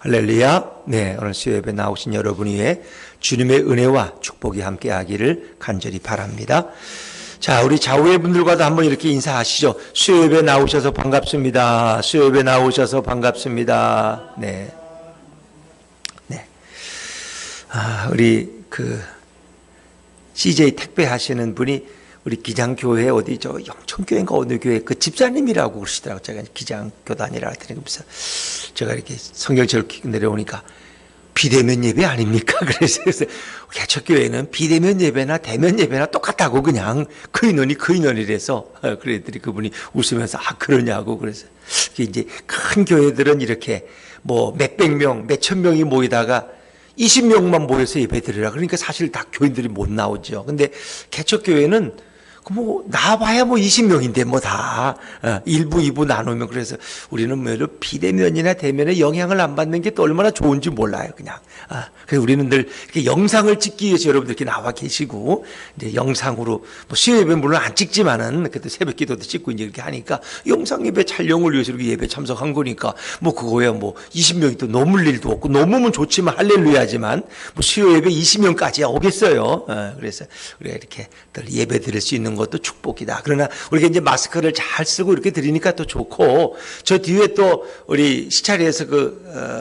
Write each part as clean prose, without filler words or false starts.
할렐루야. 네, 오늘 수요예배 나오신 여러분 위에 주님의 은혜와 축복이 함께하기를 간절히 바랍니다. 자, 우리 좌우의 분들과도 한번 이렇게 인사하시죠. 수요예배 나오셔서 반갑습니다. 수요예배 나오셔서 반갑습니다. 네. 네. 우리 CJ 택배 하시는 분이 우리 기장교회 어디죠? 영천교회인가 어느 교회 그 집사님이라고 그러시더라고요. 제가 기장교단이라 그러면서 제가 이렇게 성경책을 내려오니까 비대면 예배 아닙니까? 그래서 개척교회는 비대면 예배나 대면 예배나 똑같다고 그냥 그 인원이래서 그랬더니 그분이 웃으면서 그러냐고 그래서 이제 큰 교회들은 이렇게 뭐 몇백 명, 몇천 명이 모이다가 20명만 모여서 예배 드리라. 그러니까 사실 다 교인들이 못 나오죠. 근데 개척교회는 나와봐야 20명인데 다 1부, 2부 나누면 그래서 우리는 비대면이나 대면에 영향을 안 받는 게 또 얼마나 좋은지 몰라요, 그냥. 그래서 우리는 늘 이렇게 영상을 찍기 위해서 여러분들 이렇게 나와 계시고, 이제 영상으로, 수요 예배 물론 안 찍지만은, 그래도 새벽 기도도 찍고 이제 이렇게 하니까, 영상 예배 촬영을 위해서 이렇게 예배 참석한 거니까, 그거야 20명이 또 넘을 일도 없고, 넘으면 좋지만, 할렐루야지만, 수요 예배 20명까지야 오겠어요. 그래서 우리가 이렇게 예배 드릴 수 있는 것도 축복이다. 그러나 우리가 이제 마스크를 잘 쓰고 이렇게 드리니까 또 좋고, 저 뒤에 또 우리 시찰에서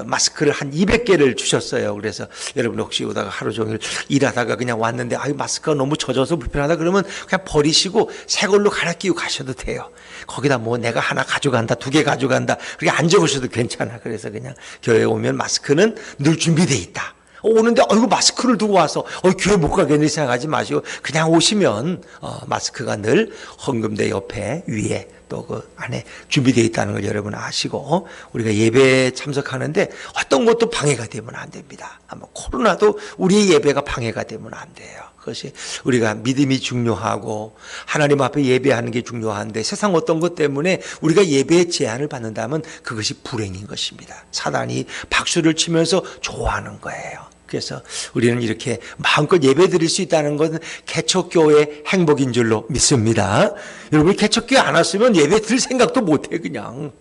마스크를 한 200개를 주셨어요. 그래서 여러분 혹시 오다가 하루 종일 일하다가 그냥 왔는데 마스크가 너무 젖어서 불편하다 그러면 그냥 버리시고 새 걸로 갈아 끼고 가셔도 돼요. 거기다 내가 하나 가져간다, 2개 가져간다 그렇게 안 적으셔도 괜찮아. 그래서 그냥 교회에 오면 마스크는 늘 준비되어 있다. 오는데 마스크를 두고 와서 교회 못 가겠네 생각하지 마시고 그냥 오시면 마스크가 늘 헌금대 옆에 위에 또 그 안에 준비되어 있다는 걸 여러분 아시고 우리가 예배에 참석하는데 어떤 것도 방해가 되면 안 됩니다. 코로나도 우리의 예배가 방해가 되면 안 돼요. 그것이 우리가 믿음이 중요하고 하나님 앞에 예배하는 게 중요한데 세상 어떤 것 때문에 우리가 예배에 제한을 받는다면 그것이 불행인 것입니다. 사단이 박수를 치면서 좋아하는 거예요. 그래서 우리는 이렇게 마음껏 예배 드릴 수 있다는 것은 개척교회의 행복인 줄로 믿습니다. 여러분이 개척교회 안 왔으면 예배 드릴 생각도 못해 그냥.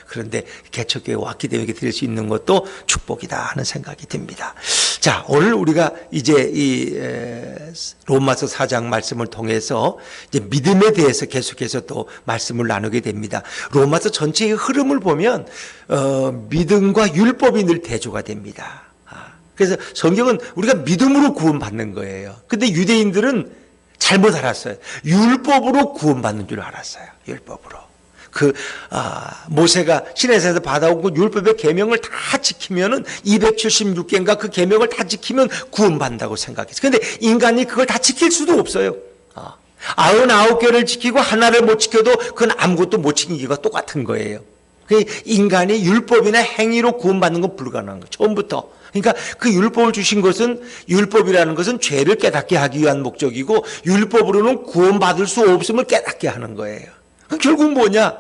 그런데 개척교회 왔기 때문에 드릴 수 있는 것도 축복이다 하는 생각이 듭니다. 자, 오늘 우리가 이제 이 로마서 4장 말씀을 통해서 이제 믿음에 대해서 계속해서 또 말씀을 나누게 됩니다. 로마서 전체의 흐름을 보면 믿음과 율법이 늘 대조가 됩니다. 그래서 성경은 우리가 믿음으로 구원받는 거예요. 근데 유대인들은 잘못 알았어요. 율법으로 구원받는 줄 알았어요. 율법으로. 모세가 시내산에서 받아온 그 율법의 계명을 다 지키면은 276개인가 그 계명을 다 지키면 구원받는다고 생각했어요. 근데 인간이 그걸 다 지킬 수도 없어요. 99개를 지키고 하나를 못 지켜도 그건 아무것도 못 지키기가 똑같은 거예요. 인간이 율법이나 행위로 구원받는 건 불가능한 거예요. 처음부터. 그러니까 그 율법을 주신 것은 율법이라는 것은 죄를 깨닫게 하기 위한 목적이고 율법으로는 구원받을 수 없음을 깨닫게 하는 거예요. 결국 뭐냐?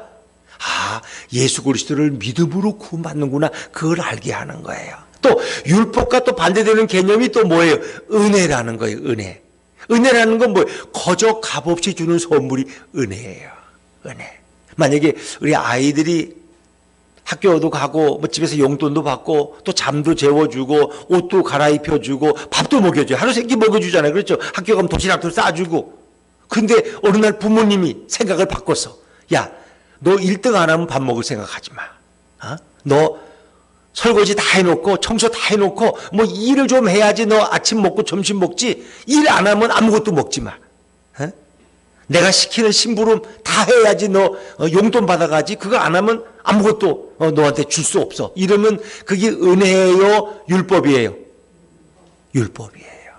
예수 그리스도를 믿음으로 구원받는구나. 그걸 알게 하는 거예요. 또 율법과 또 반대되는 개념이 또 뭐예요? 은혜라는 거예요. 은혜. 은혜라는 건 뭐예요? 거저 값없이 주는 선물이 은혜예요. 은혜. 만약에 우리 아이들이 학교도 가고 집에서 용돈도 받고 또 잠도 재워주고 옷도 갈아입혀주고 밥도 먹여줘요. 하루 세끼 먹여주잖아요. 그렇죠? 학교 가면 도시락도 싸주고. 근데 어느 날 부모님이 생각을 바꿨어. 야, 너 1등 안 하면 밥 먹을 생각하지 마. 너 설거지 다 해놓고 청소 다 해놓고 일을 좀 해야지 너 아침 먹고 점심 먹지. 일 안 하면 아무것도 먹지 마. 내가 시키는 심부름 다 해야지 너 용돈 받아가지. 그거 안 하면 아무것도 너한테 줄 수 없어. 이러면 그게 은혜예요? 율법이에요? 율법이에요.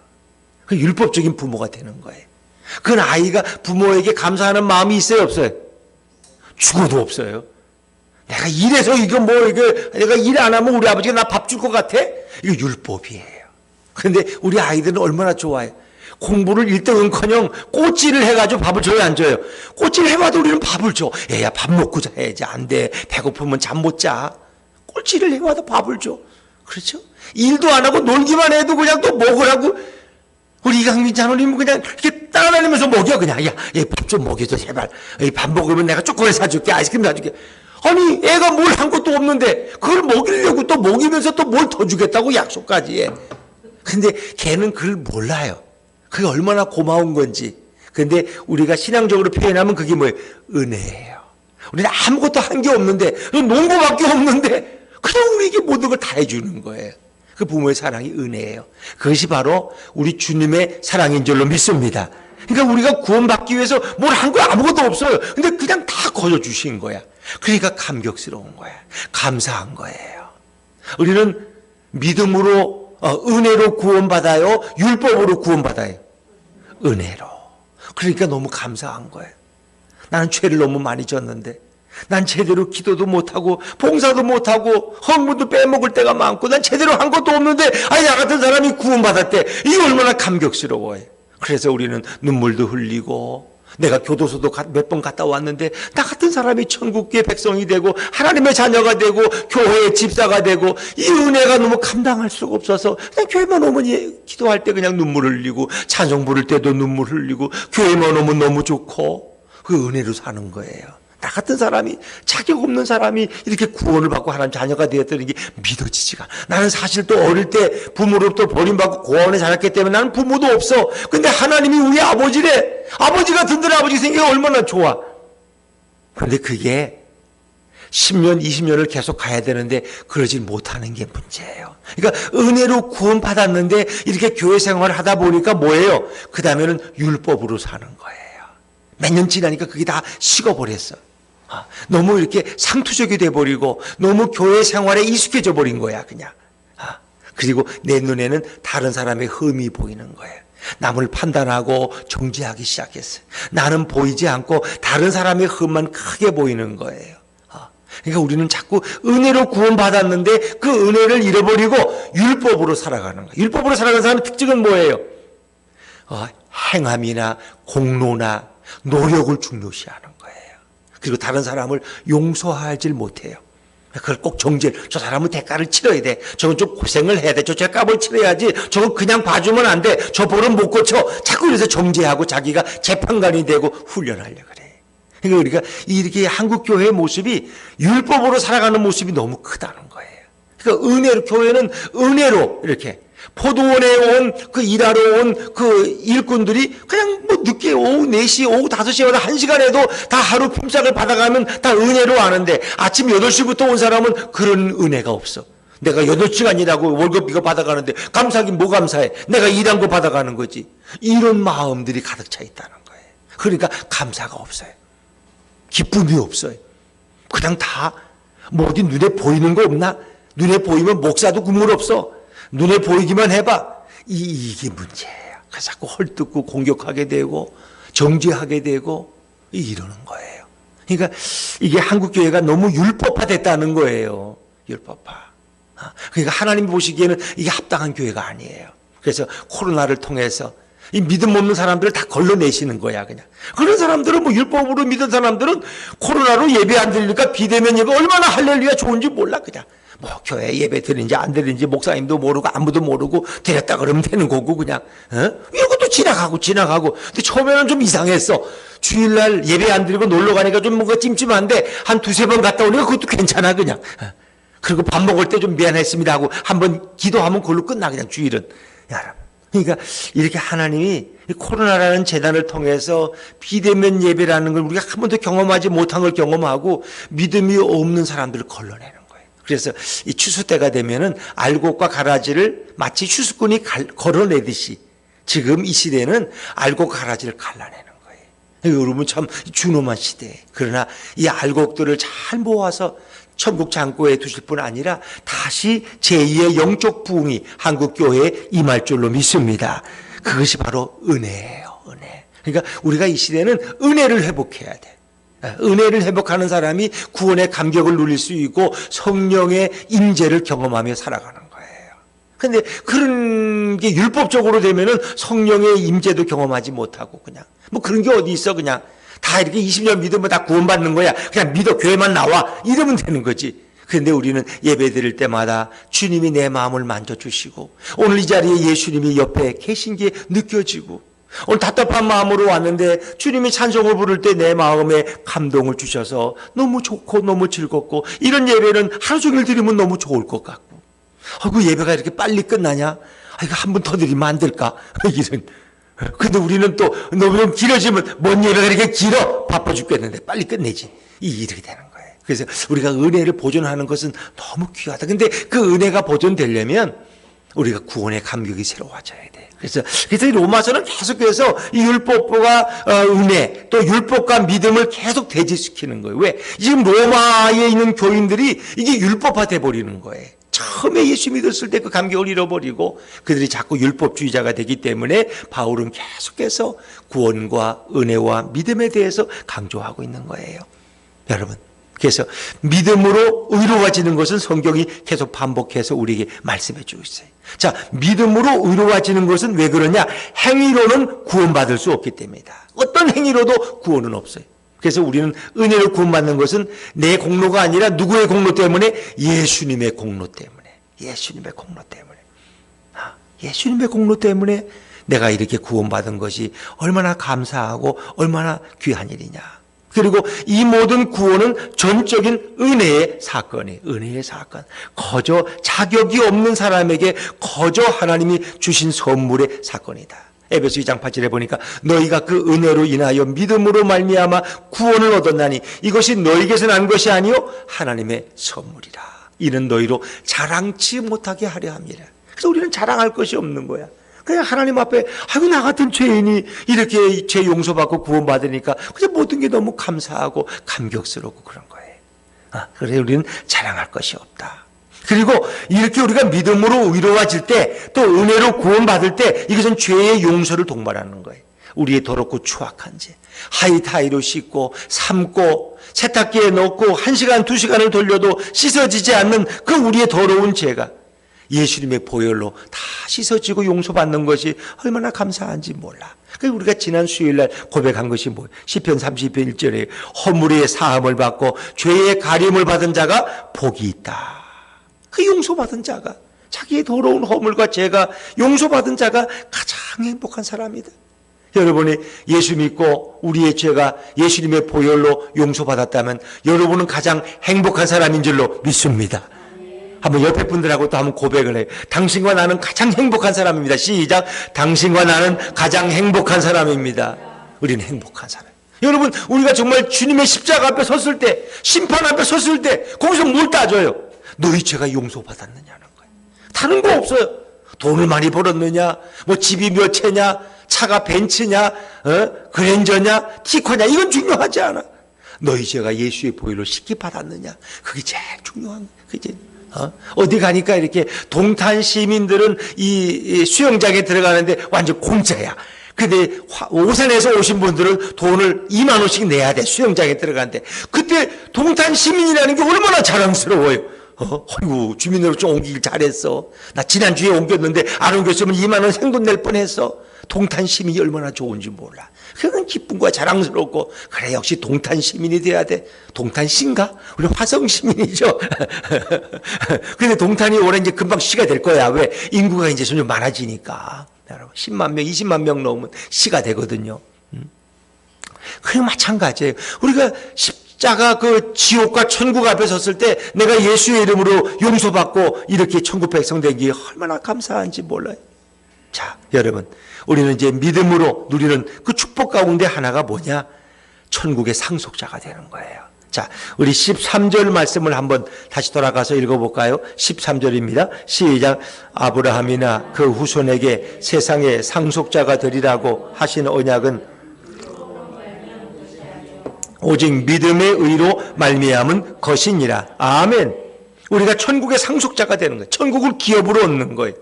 그 율법적인 부모가 되는 거예요. 그건 아이가 부모에게 감사하는 마음이 있어요? 없어요? 죽어도 없어요. 내가 일해서 내가 일 안 하면 우리 아버지가 나 밥 줄 것 같아? 이거 율법이에요. 그런데 우리 아이들은 얼마나 좋아해요? 공부를 1등은커녕 꼬치를 해가지고 밥을 줘요, 안 줘요? 꼬치를 해봐도 우리는 밥을 줘. 얘야, 밥 먹고 자야지. 안 돼. 배고프면 잠 못 자. 꼬치를 해봐도 밥을 줘. 그렇죠? 일도 안 하고 놀기만 해도 그냥 또 먹으라고. 우리 이강민 장로님은 그냥 이렇게 따라다니면서 먹여, 그냥. 야, 얘 밥 좀 먹여줘, 제발. 밥 먹으면 내가 초콜릿 사줄게, 아이스크림 사줄게. 아니 애가 뭘 한 것도 없는데 그걸 먹이려고 또 먹이면서 또 뭘 더 주겠다고 약속까지 해. 근데 걔는 그걸 몰라요. 그게 얼마나 고마운 건지. 근데 우리가 신앙적으로 표현하면 그게 뭐예요? 은혜예요. 우리는 아무것도 한 게 없는데 농구밖에 없는데 그냥 우리에게 모든 걸 다 해주는 거예요. 그 부모의 사랑이 은혜예요. 그것이 바로 우리 주님의 사랑인 줄로 믿습니다. 그러니까 우리가 구원받기 위해서 뭘 한 거 아무것도 없어요. 근데 그냥 다 거저주신 거야. 그러니까 감격스러운 거야. 감사한 거예요. 우리는 믿음으로 은혜로 구원받아요? 율법으로 구원받아요? 은혜로. 그러니까 너무 감사한 거예요. 나는 죄를 너무 많이 졌는데 난 제대로 기도도 못하고 봉사도 못하고 헌금도 빼먹을 때가 많고 난 제대로 한 것도 없는데 아니 나 같은 사람이 구원받았대. 이게 얼마나 감격스러워요. 그래서 우리는 눈물도 흘리고 내가 교도소도 몇 번 갔다 왔는데 나 같은 사람이 천국의 백성이 되고 하나님의 자녀가 되고 교회의 집사가 되고 이 은혜가 너무 감당할 수가 없어서 그냥 교회만 오면 기도할 때 그냥 눈물 흘리고 찬송 부를 때도 눈물 흘리고 교회만 오면 너무 좋고 그 은혜로 사는 거예요. 나 같은 사람이 자격 없는 사람이 이렇게 구원을 받고 하나님 자녀가 되었다는 게 믿어지지가. 나는 사실 또 어릴 때 부모로부터 버림받고 고아원에 자랐기 때문에 나는 부모도 없어. 근데 하나님이 우리 아버지래. 아버지가 든든 아버지 생기가 얼마나 좋아. 그런데 그게 10년 20년을 계속 가야 되는데 그러질 못하는 게 문제예요. 그러니까 은혜로 구원받았는데 이렇게 교회 생활을 하다 보니까 뭐예요? 그 다음에는 율법으로 사는 거예요. 몇 년 지나니까 그게 다 식어버렸어. 너무 이렇게 상투적이 돼버리고 너무 교회 생활에 익숙해져 버린 거야 그냥. 그리고 내 눈에는 다른 사람의 흠이 보이는 거예요. 남을 판단하고 정죄하기 시작했어요. 나는 보이지 않고 다른 사람의 흠만 크게 보이는 거예요. 그러니까 우리는 자꾸 은혜로 구원받았는데 그 은혜를 잃어버리고 율법으로 살아가는 거예요. 율법으로 살아가는 사람의 특징은 뭐예요? 행함이나 공로나 노력을 중요시하는 거예요. 그리고 다른 사람을 용서하지 못해요. 그걸 꼭 정죄를. 저 사람은 대가를 치러야 돼. 저건 좀 고생을 해야 돼. 저 죄값을 치러야지. 저건 그냥 봐주면 안 돼. 저 벌은 못 고쳐. 자꾸 이래서 정죄하고 자기가 재판관이 되고 훈련하려고 그래. 그러니까 우리가 이렇게 한국 교회의 모습이 율법으로 살아가는 모습이 너무 크다는 거예요. 그러니까 은혜로, 교회는 은혜로 이렇게 포도원에 온 그 일하러 온 그 일꾼들이 그냥 뭐 늦게 오후 4시, 오후 5시에 와서 1시간에도 다 하루 품삯을 받아가면 다 은혜로 아는데 아침 8시부터 온 사람은 그런 은혜가 없어. 내가 8시간 일하고 월급 이거 받아가는데 감사하긴 뭐 감사해. 내가 일한 거 받아가는 거지. 이런 마음들이 가득 차 있다는 거예요. 그러니까 감사가 없어요. 기쁨이 없어요. 그냥 다 뭐 어디 눈에 보이는 거 없나? 눈에 보이면 목사도 국물 없어. 눈에 보이기만 해봐. 이게 문제예요. 그래서 자꾸 헐뜯고 공격하게 되고 정죄하게 되고 이러는 거예요. 그러니까 이게 한국교회가 너무 율법화됐다는 거예요. 율법화. 그러니까 하나님이 보시기에는 이게 합당한 교회가 아니에요. 그래서 코로나를 통해서 이 믿음 없는 사람들을 다 걸러내시는 거야 그냥. 그런 사람들은 뭐 율법으로 믿은 사람들은 코로나로 예배 안 드리니까 비대면 예배 얼마나 할렐루야 좋은지 몰라 그냥. 뭐 교회 예배 드리는지 안 드리는지 목사님도 모르고 아무도 모르고 드렸다 그러면 되는 거고 그냥 이것도 지나가고 근데 처음에는 좀 이상했어. 주일날 예배 안 드리고 놀러 가니까 좀 뭔가 찜찜한데 한 두세 번 갔다 오니까 그것도 괜찮아 그냥. 그리고 밥 먹을 때 좀 미안했습니다 하고 한번 기도하면 그걸로 끝나 그냥 주일은. 여러분 그러니까 이렇게 하나님이 코로나라는 재난을 통해서 비대면 예배라는 걸 우리가 한 번도 경험하지 못한 걸 경험하고 믿음이 없는 사람들을 걸러내는 그래서 이 추수 때가 되면은 알곡과 가라지를 마치 추수꾼이 걸어내듯이 지금 이 시대는 알곡과 가라지를 갈라내는 거예요. 여러분 참 준엄한 시대. 그러나 이 알곡들을 잘 모아서 천국 창고에 두실 뿐 아니라 다시 제2의 영적 부흥이 한국 교회에 임할 줄로 믿습니다. 그것이 바로 은혜예요. 은혜. 그러니까 우리가 이 시대는 은혜를 회복해야 돼. 은혜를 회복하는 사람이 구원의 감격을 누릴 수 있고 성령의 임재를 경험하며 살아가는 거예요. 그런데 그런 게 율법적으로 되면은 성령의 임재도 경험하지 못하고 그냥 뭐 그런 게 어디 있어 그냥 다 이렇게 20년 믿으면 다 구원받는 거야. 그냥 믿어 교회만 나와 이러면 되는 거지. 그런데 우리는 예배 드릴 때마다 주님이 내 마음을 만져주시고 오늘 이 자리에 예수님이 옆에 계신 게 느껴지고 오늘 답답한 마음으로 왔는데 주님이 찬송을 부를 때 내 마음에 감동을 주셔서 너무 좋고 너무 즐겁고, 이런 예배는 하루 종일 드리면 너무 좋을 것 같고, 그 예배가 이렇게 빨리 끝나냐? 이거 한 번 더 드리면 안 될까? 이런. 근데 우리는 또 너무 길어지면 뭔 예배가 이렇게 길어? 바빠 죽겠는데 빨리 끝내지. 이렇게 되는 거예요. 그래서 우리가 은혜를 보존하는 것은 너무 귀하다. 근데 그 은혜가 보존되려면 우리가 구원의 감격이 새로워져야 돼. 그래서 이 로마서는 계속해서 이 율법과 은혜, 또 율법과 믿음을 계속 대지시키는 거예요. 왜? 지금 로마에 있는 교인들이 이게 율법화돼 버리는 거예요. 처음에 예수 믿었을 때 그 감격을 잃어버리고 그들이 자꾸 율법주의자가 되기 때문에 바울은 계속해서 구원과 은혜와 믿음에 대해서 강조하고 있는 거예요. 여러분, 그래서 믿음으로 의로워지는 것은 성경이 계속 반복해서 우리에게 말씀해 주고 있어요. 자, 믿음으로 의로워지는 것은 왜 그러냐? 행위로는 구원받을 수 없기 때문이다. 어떤 행위로도 구원은 없어요. 그래서 우리는 은혜로 구원받는 것은 내 공로가 아니라 누구의 공로 때문에? 예수님의 공로 때문에. 예수님의 공로 때문에. 예수님의 공로 때문에 내가 이렇게 구원받은 것이 얼마나 감사하고 얼마나 귀한 일이냐. 그리고 이 모든 구원은 전적인 은혜의 사건이에요. 은혜의 사건. 거저 자격이 없는 사람에게 거저 하나님이 주신 선물의 사건이다. 에베소 2장 8절에 보니까 너희가 그 은혜로 인하여 믿음으로 말미암아 구원을 얻었나니 이것이 너희에게서 난 것이 아니요 하나님의 선물이라. 이는 너희로 자랑치 못하게 하려 함이라. 그래서 우리는 자랑할 것이 없는 거야. 그냥 하나님 앞에 아이고 나 같은 죄인이 이렇게 죄 용서받고 구원받으니까 그냥 모든 게 너무 감사하고 감격스럽고 그런 거예요. 그래서 우리는 자랑할 것이 없다. 그리고 이렇게 우리가 믿음으로 의로워질 때, 또 은혜로 구원받을 때 이것은 죄의 용서를 동반하는 거예요. 우리의 더럽고 추악한 죄, 하이타이로 씻고 삶고 세탁기에 넣고 1시간 2시간을 돌려도 씻어지지 않는 그 우리의 더러운 죄가 예수님의 보혈로 다 씻어지고 용서받는 것이 얼마나 감사한지 몰라. 그래서 우리가 지난 수요일날 고백한 것이 뭐예요? 시편 32편 1절에 허물의 사함을 받고 죄의 가림을 받은 자가 복이 있다. 그 용서받은 자가, 자기의 더러운 허물과 죄가 용서받은 자가 가장 행복한 사람이다. 여러분이 예수 믿고 우리의 죄가 예수님의 보혈로 용서받았다면 여러분은 가장 행복한 사람인 줄로 믿습니다. 한번 옆에 분들하고 또 한번 고백을 해요. 당신과 나는 가장 행복한 사람입니다. 시작. 당신과 나는 가장 행복한 사람입니다. 우리는 행복한 사람. 여러분, 우리가 정말 주님의 십자가 앞에 섰을 때, 심판 앞에 섰을 때 거기서 뭘 따져요? 너희 죄가 용서받았느냐는 거예요. 다른 거 없어요. 돈을 많이 벌었느냐, 뭐 집이 몇 채냐, 차가 벤츠냐, 그랜저냐, 티코냐, 이건 중요하지 않아. 너희 죄가 예수의 보혈로 씻기 받았느냐, 그게 제일 중요한 거예요. 그게 어디 가니까 이렇게 동탄 시민들은 이 수영장에 들어가는데 완전 공짜야. 근데 오산에서 오신 분들은 돈을 2만 원씩 내야 돼. 수영장에 들어가는데. 그때 동탄 시민이라는 게 얼마나 자랑스러워요. 아이고 주민으로 좀 옮기길 잘했어. 나 지난주에 옮겼는데 안 옮겼으면 2만 원 생돈 낼 뻔했어. 동탄 시민이 얼마나 좋은지 몰라. 그건 기쁨과 자랑스럽고, 그래 역시 동탄 시민이 돼야 돼. 동탄시인가? 우리 화성 시민이죠. 근데 동탄이 올해 이제 금방 시가 될 거야. 왜? 인구가 이제 점점 많아지니까. 여러분 10만 명, 20만 명 넘으면 시가 되거든요. 그럼 마찬가지예요. 우리가 십자가 그 지옥과 천국 앞에 섰을 때 내가 예수의 이름으로 용서받고 이렇게 천국 백성 된 게 얼마나 감사한지 몰라요. 자, 여러분, 우리는 이제 믿음으로 누리는 그 축복 가운데 하나가 뭐냐? 천국의 상속자가 되는 거예요. 자, 우리 13절 말씀을 한번 다시 돌아가서 읽어볼까요? 13절입니다. 시작. 아브라함이나 그 후손에게 세상의 상속자가 되리라고 하신 언약은 오직 믿음의 의로 말미암은 것이니라. 아멘. 우리가 천국의 상속자가 되는 거예요. 천국을 기업으로 얻는 거예요.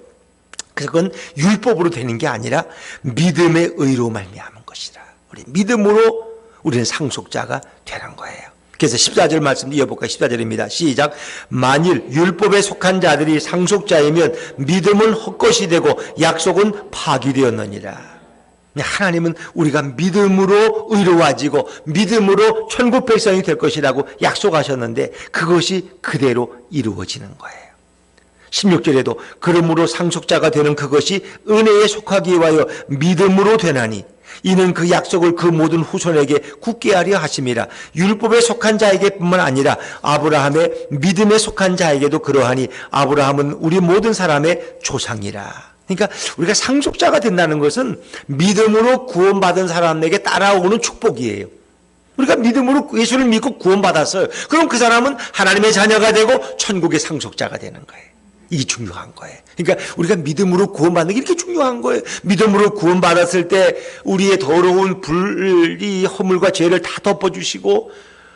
그래서 그건 율법으로 되는 게 아니라 믿음의 의로 말미암은 것이라. 우리 믿음으로 우리는 상속자가 되는 거예요. 그래서 14절 말씀 이어볼까요? 14절입니다. 시작. 만일 율법에 속한 자들이 상속자이면 믿음은 헛것이 되고 약속은 파기되었느니라. 하나님은 우리가 믿음으로 의로워지고 믿음으로 천국 백성이 될 것이라고 약속하셨는데 그것이 그대로 이루어지는 거예요. 16절에도 그러므로 상속자가 되는 그것이 은혜에 속하기에 와여 믿음으로 되나니 이는 그 약속을 그 모든 후손에게 굳게 하려 하심이라. 율법에 속한 자에게뿐만 아니라 아브라함의 믿음에 속한 자에게도 그러하니 아브라함은 우리 모든 사람의 조상이라. 그러니까 우리가 상속자가 된다는 것은 믿음으로 구원받은 사람에게 따라오는 축복이에요. 우리가 믿음으로 예수를 믿고 구원받았어요. 그럼 그 사람은 하나님의 자녀가 되고 천국의 상속자가 되는 거예요. 이게 중요한 거예요. 그러니까 우리가 믿음으로 구원받는 게 이렇게 중요한 거예요. 믿음으로 구원받았을 때 우리의 더러운 불이 허물과 죄를 다 덮어주시고,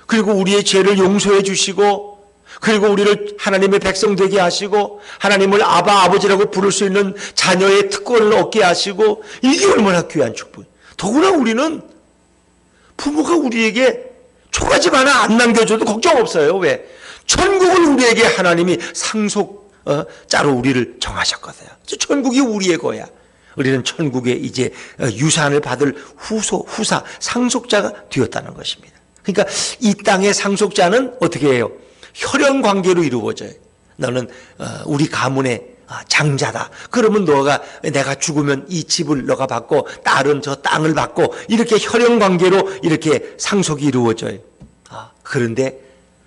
그리고 우리의 죄를 용서해 주시고, 그리고 우리를 하나님의 백성 되게 하시고, 하나님을 아바 아버지라고 부를 수 있는 자녀의 특권을 얻게 하시고, 이게 얼마나 귀한 축복. 더구나 우리는 부모가 우리에게 초가집 하나 안 남겨줘도 걱정 없어요. 왜? 천국을 우리에게 하나님이 상속자로 우리를 정하셨거든요. 천국이 우리의 거야. 우리는 천국에 이제 유산을 받을 후사, 상속자가 되었다는 것입니다. 그러니까 이 땅의 상속자는 어떻게 해요? 혈연 관계로 이루어져요. 너는 우리 가문의 장자다. 그러면 내가 죽으면 이 집을 너가 받고 딸은 저 땅을 받고 이렇게 혈연 관계로 이렇게 상속이 이루어져요. 그런데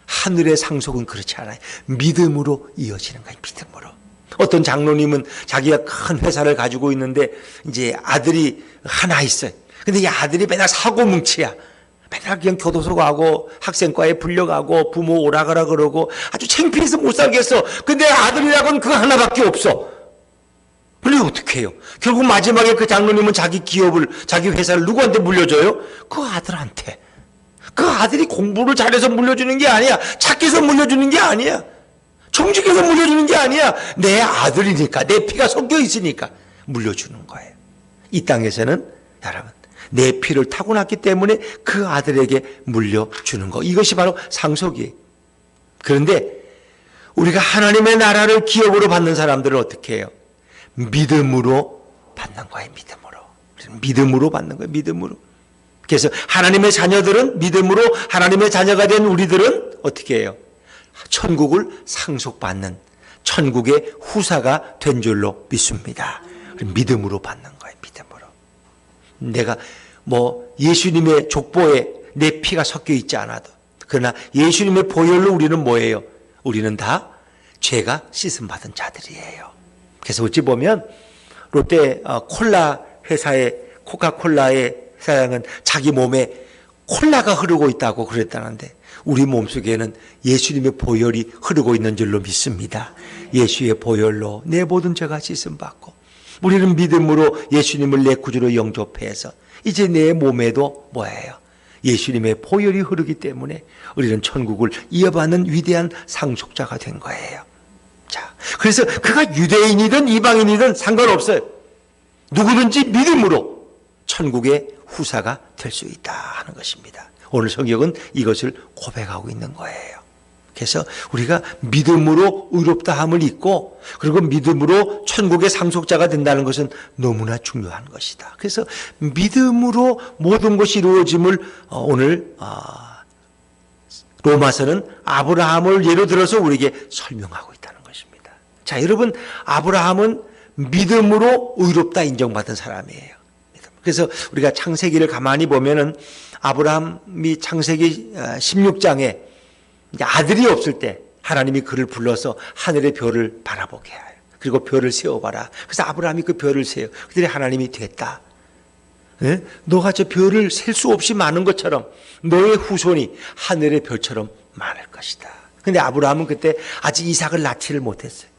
하늘의 상속은 그렇지 않아요. 믿음으로 이어지는 거예요. 믿음으로. 어떤 장로님은 자기가 큰 회사를 가지고 있는데 이제 아들이 하나 있어요. 근데 이 아들이 맨날 사고뭉치야. 맨날 그냥 교도소 가고 학생과에 불려가고 부모 오라가라 그러고 아주 창피해서 못 살겠어. 근데 아들이라고는 그거 하나밖에 없어. 그래 어떻게 해요? 결국 마지막에 그 장로님은 자기 기업을, 자기 회사를 누구한테 물려줘요? 그 아들한테. 그 아들이 공부를 잘해서 물려주는 게 아니야. 착해서 물려주는 게 아니야. 정직해서 물려주는 게 아니야. 내 아들이니까, 내 피가 섞여 있으니까 물려주는 거예요. 이 땅에서는 여러분, 내 피를 타고났기 때문에 그 아들에게 물려주는 거. 이것이 바로 상속이에요. 그런데 우리가 하나님의 나라를 기업으로 받는 사람들은 어떻게 해요? 믿음으로 받는 거예요. 믿음으로 받는 거예요. 믿음으로. 그래서 하나님의 자녀들은 믿음으로 하나님의 자녀가 된 우리들은 어떻게 해요? 천국을 상속받는 천국의 후사가 된 줄로 믿습니다. 믿음으로 받는 거예요. 믿음으로. 내가 예수님의 족보에 내 피가 섞여 있지 않아도, 그러나 예수님의 보혈로 우리는 뭐예요? 우리는 다 죄가 씻음받은 자들이에요. 그래서 어찌 보면 롯데 콜라 회사의 코카콜라의 사장은 자기 몸에 콜라가 흐르고 있다고 그랬다는데 우리 몸속에는 예수님의 보혈이 흐르고 있는 줄로 믿습니다. 예수의 보혈로 내 모든 죄가 씻음받고 우리는 믿음으로 예수님을 내 구주로 영접해서 이제 내 몸에도 뭐예요? 예수님의 보혈이 흐르기 때문에 우리는 천국을 이어받는 위대한 상속자가 된 거예요. 자, 그래서 그가 유대인이든 이방인이든 상관없어요. 누구든지 믿음으로 천국의 후사가 될 수 있다 하는 것입니다. 오늘 성경은 이것을 고백하고 있는 거예요. 그래서 우리가 믿음으로 의롭다함을 잊고 그리고 믿음으로 천국의 상속자가 된다는 것은 너무나 중요한 것이다. 그래서 믿음으로 모든 것이 이루어짐을 오늘 로마서는 아브라함을 예로 들어서 우리에게 설명하고 있다는 것입니다. 자, 여러분, 아브라함은 믿음으로 의롭다 인정받은 사람이에요. 그래서 우리가 창세기를 가만히 보면은 아브라함이 창세기 16장에 아들이 없을 때 하나님이 그를 불러서 하늘의 별을 바라보게 해요. 그리고 별을 세워봐라. 그래서 아브라함이 그 별을 세요. 그들이 하나님이 됐다. 네? 너가 저 별을 셀 수 없이 많은 것처럼 너의 후손이 하늘의 별처럼 많을 것이다. 근데 아브라함은 그때 아직 이삭을 낳지를 못했어요.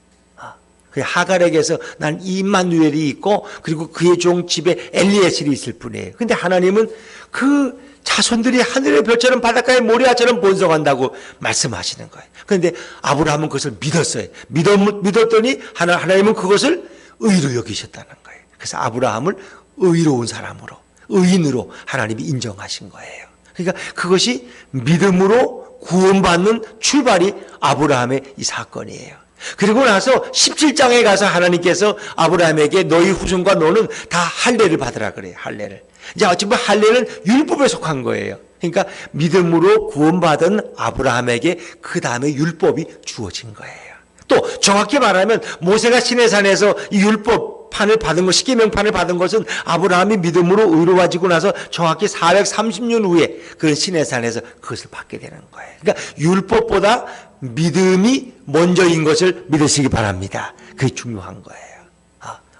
하갈에게서 난 임마누엘이 있고 그리고 그의 종 집에 엘리에셀이 있을 뿐이에요. 근데 하나님은 그 자손들이 하늘의 별처럼 바닷가의 모래알처럼 번성한다고 말씀하시는 거예요. 그런데 아브라함은 그것을 믿었어요. 믿었더니 하나님은 그것을 의로 여기셨다는 거예요. 그래서 아브라함을 의로운 사람으로, 의인으로 하나님이 인정하신 거예요. 그러니까 그것이 믿음으로 구원받는 출발이 아브라함의 이 사건이에요. 그리고 나서 17장에 가서 하나님께서 아브라함에게 너희 후손과 너는 다 할례를 받으라 그래요. 할례를. 이제 어찌보면 할례는 율법에 속한 거예요. 그러니까 믿음으로 구원받은 아브라함에게 그 다음에 율법이 주어진 거예요. 또 정확히 말하면 모세가 시내산에서 이 율법판을 받은 것, 십계명판을 받은 것은 아브라함이 믿음으로 의로워지고 나서 정확히 430년 후에 그 시내산에서 그것을 받게 되는 거예요. 그러니까 율법보다 믿음이 먼저인 것을 믿으시기 바랍니다. 그게 중요한 거예요.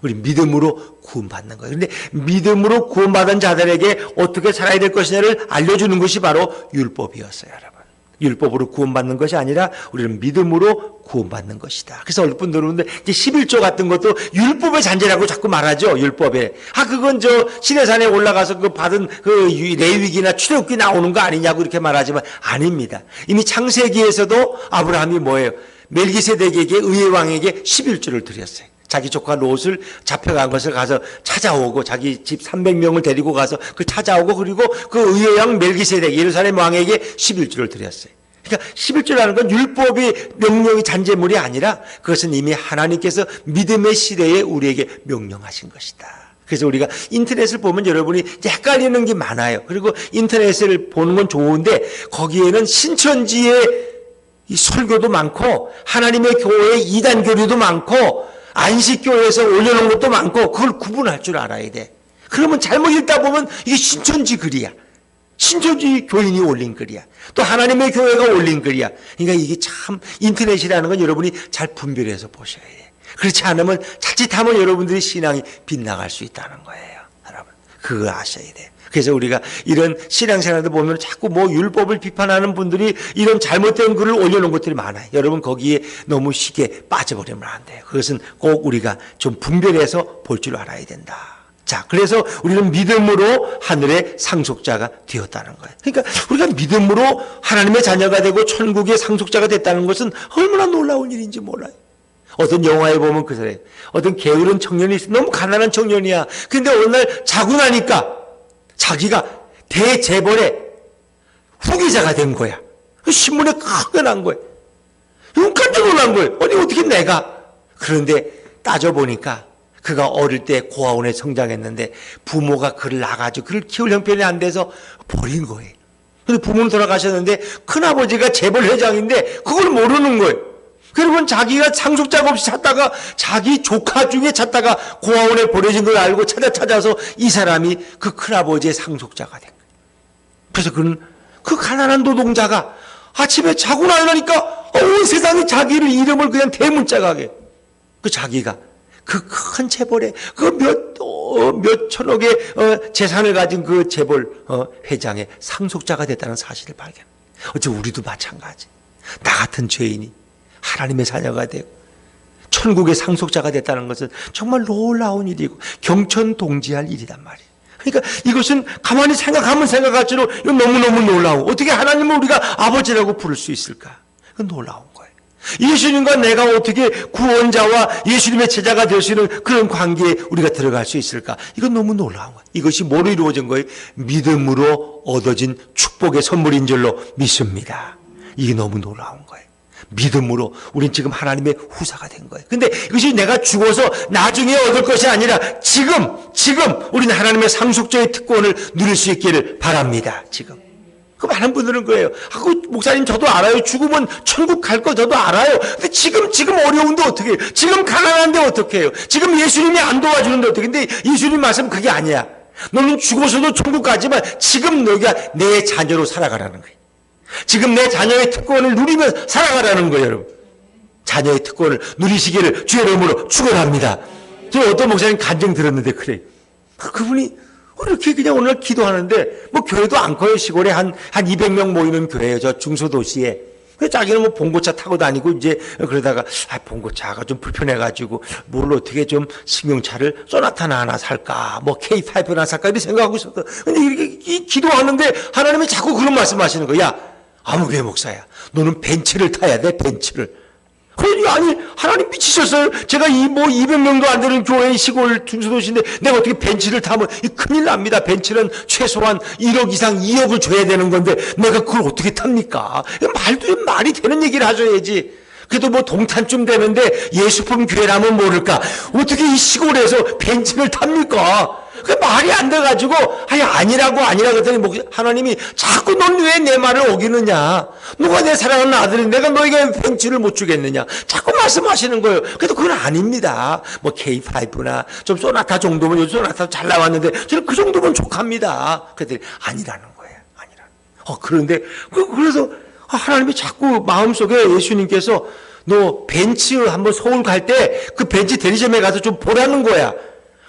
우리 믿음으로 구원받는 거예요. 그런데 믿음으로 구원받은 자들에게 어떻게 살아야 될 것이냐를 알려주는 것이 바로 율법이었어요, 여러분. 율법으로 구원받는 것이 아니라 우리는 믿음으로 구원받는 것이다. 그래서 어느 분들은 여러분들 이제 11조 같은 것도 율법의 잔재라고 자꾸 말하죠. 율법에. 그건 시내산에 올라가서 그 받은 그 레위기나 출애굽기 나오는 거 아니냐고 이렇게 말하지만 아닙니다. 이미 창세기에서도 아브라함이 뭐예요? 멜기세덱에게 의의 왕에게 11조를 드렸어요. 자기 조카 롯을 잡혀간 것을 가서 찾아오고 자기 집 300명을 데리고 가서 그 찾아오고 그리고 그 의의 왕 멜기세덱 예루살렘 왕에게 11조를 드렸어요. 그러니까 11조라는 건 율법의 명령이 잔재물이 아니라 그것은 이미 하나님께서 믿음의 시대에 우리에게 명령하신 것이다. 그래서 우리가 인터넷을 보면 여러분이 이제 헷갈리는 게 많아요. 그리고 인터넷을 보는 건 좋은데 거기에는 신천지의 이 설교도 많고 하나님의 교회의 이단 교리도 많고 안식교회에서 올려놓은 것도 많고 그걸 구분할 줄 알아야 돼. 그러면 잘못 읽다 보면 이게 신천지 글이야. 신천지 교인이 올린 글이야. 또 하나님의 교회가 올린 글이야. 그러니까 이게 참 인터넷이라는 건 여러분이 잘 분별해서 보셔야 돼. 그렇지 않으면 자칫하면 여러분들의 신앙이 빗나갈 수 있다는 거예요. 여러분 그거 아셔야 돼. 그래서 우리가 이런 신앙생활도 보면 자꾸 율법을 비판하는 분들이 이런 잘못된 글을 올려놓은 것들이 많아요. 여러분 거기에 너무 쉽게 빠져버리면 안 돼요. 그것은 꼭 우리가 좀 분별해서 볼 줄 알아야 된다. 자, 그래서 우리는 믿음으로 하늘의 상속자가 되었다는 거예요. 그러니까 우리가 믿음으로 하나님의 자녀가 되고 천국의 상속자가 됐다는 것은 얼마나 놀라운 일인지 몰라요. 어떤 영화에 보면 그 사람, 어떤 게으른 청년이 있어. 너무 가난한 청년이야. 근데 어느 날 자고 나니까 자기가 대재벌의 후계자가 된 거야. 신문에 크게 난 거야. 깜짝 놀란 거예요. 아니 어떻게 내가. 그런데 따져보니까 그가 어릴 때 고아원에 성장했는데 부모가 그를 낳아가지고 그를 키울 형편이 안 돼서 버린 거예요. 근데 부모는 돌아가셨는데 큰아버지가 재벌 회장인데 그걸 모르는 거예요. 그리고 자기가 상속자가 없이 찾다가 자기 조카 중에 찾다가 고아원에 보내진 걸 알고 찾아서 이 사람이 그 큰아버지의 상속자가 된 거예요. 그래서 그는 그 가난한 노동자가 아침에 자고 나니까 온 세상이 자기를 이름을 그냥 대문짝하게 그 자기가 그 큰 재벌의 그 몇 천억의 재산을 가진 그 재벌 회장의 상속자가 됐다는 사실을 발견. 어째 우리도 마찬가지. 나 같은 죄인이 하나님의 자녀가 되고 천국의 상속자가 됐다는 것은 정말 놀라운 일이고 경천동지할 일이란 말이에요. 그러니까 이것은 가만히 생각하면 생각할수록 너무너무 놀라워. 어떻게 하나님을 우리가 아버지라고 부를 수 있을까? 그건 놀라운 거예요. 예수님과 내가 어떻게 구원자와 예수님의 제자가 될 수 있는 그런 관계에 우리가 들어갈 수 있을까? 이건 너무 놀라운 거예요. 이것이 뭐로 이루어진 거예요? 믿음으로 얻어진 축복의 선물인 줄로 믿습니다. 이게 너무 놀라운 거예요. 믿음으로 우린 지금 하나님의 후사가 된 거예요. 근데 이것이 내가 죽어서 나중에 얻을 것이 아니라 지금 우리는 하나님의 상속자의 특권을 누릴 수 있기를 바랍니다. 지금. 그 많은 분들은 그래요. 그 목사님 저도 알아요. 죽으면 천국 갈 거 저도 알아요. 근데 지금 어려운데 어떻게 해요? 지금 가난한데 어떻게 해요? 지금 예수님이 안 도와주는데 어떻게 해요? 근데 예수님 말씀 그게 아니야. 너는 죽어서도 천국 가지만 지금 너가 내 자녀로 살아가라는 거예요. 지금 내 자녀의 특권을 누리며 살아가라는 거예요, 여러분. 자녀의 특권을 누리시기를 주의 이름으로 축원합니다. 저 어떤 목사님 간증 들었는데 그래. 그분이 이렇게 그냥 오늘 기도하는데 교회도 안 커요. 시골에 한 200명 모이는 교회예요. 저 중소도시에. 자기는 봉고차 타고 다니고 이제 그러다가 봉고차가 좀 불편해가지고 뭘 어떻게 좀 승용차를 소나타나 하나 살까 K5 하나 살까 이렇게 생각하고 있었다. 근데 이렇게 기도하는데 하나님이 자꾸 그런 말씀하시는 거야. 야 아무개 목사야. 너는 벤츠를 타야 돼. 벤츠를. 아니 하나님 미치셨어요. 제가 200명도 안 되는 교회 시골 중소도시인데 내가 어떻게 벤츠를 타면 큰일 납니다. 벤츠는 최소한 1억 이상 2억을 줘야 되는 건데 내가 그걸 어떻게 탑니까? 말이 되는 얘기를 하셔야지. 그래도 동탄쯤 되는데 예수품 교회라면 모를까? 어떻게 이 시골에서 벤츠를 탑니까? 말이 안 돼가지고 아니라고 그랬더니 하나님이 자꾸 넌 왜 내 말을 어기느냐, 누가 내 사랑하는 아들인데 내가 너에게 벤츠를 못 주겠느냐 자꾸 말씀하시는 거예요. 그래도 그건 아닙니다. 뭐 K5나 좀 소나타 정도면, 요즘 소나타 잘 나왔는데 저는 그 정도면 족합니다. 그랬더니 아니라는 거예요. 그런데 그래서 하나님이 자꾸 마음속에 예수님께서 너 벤츠 한번 서울 갈 때 그 벤츠 대리점에 가서 좀 보라는 거야.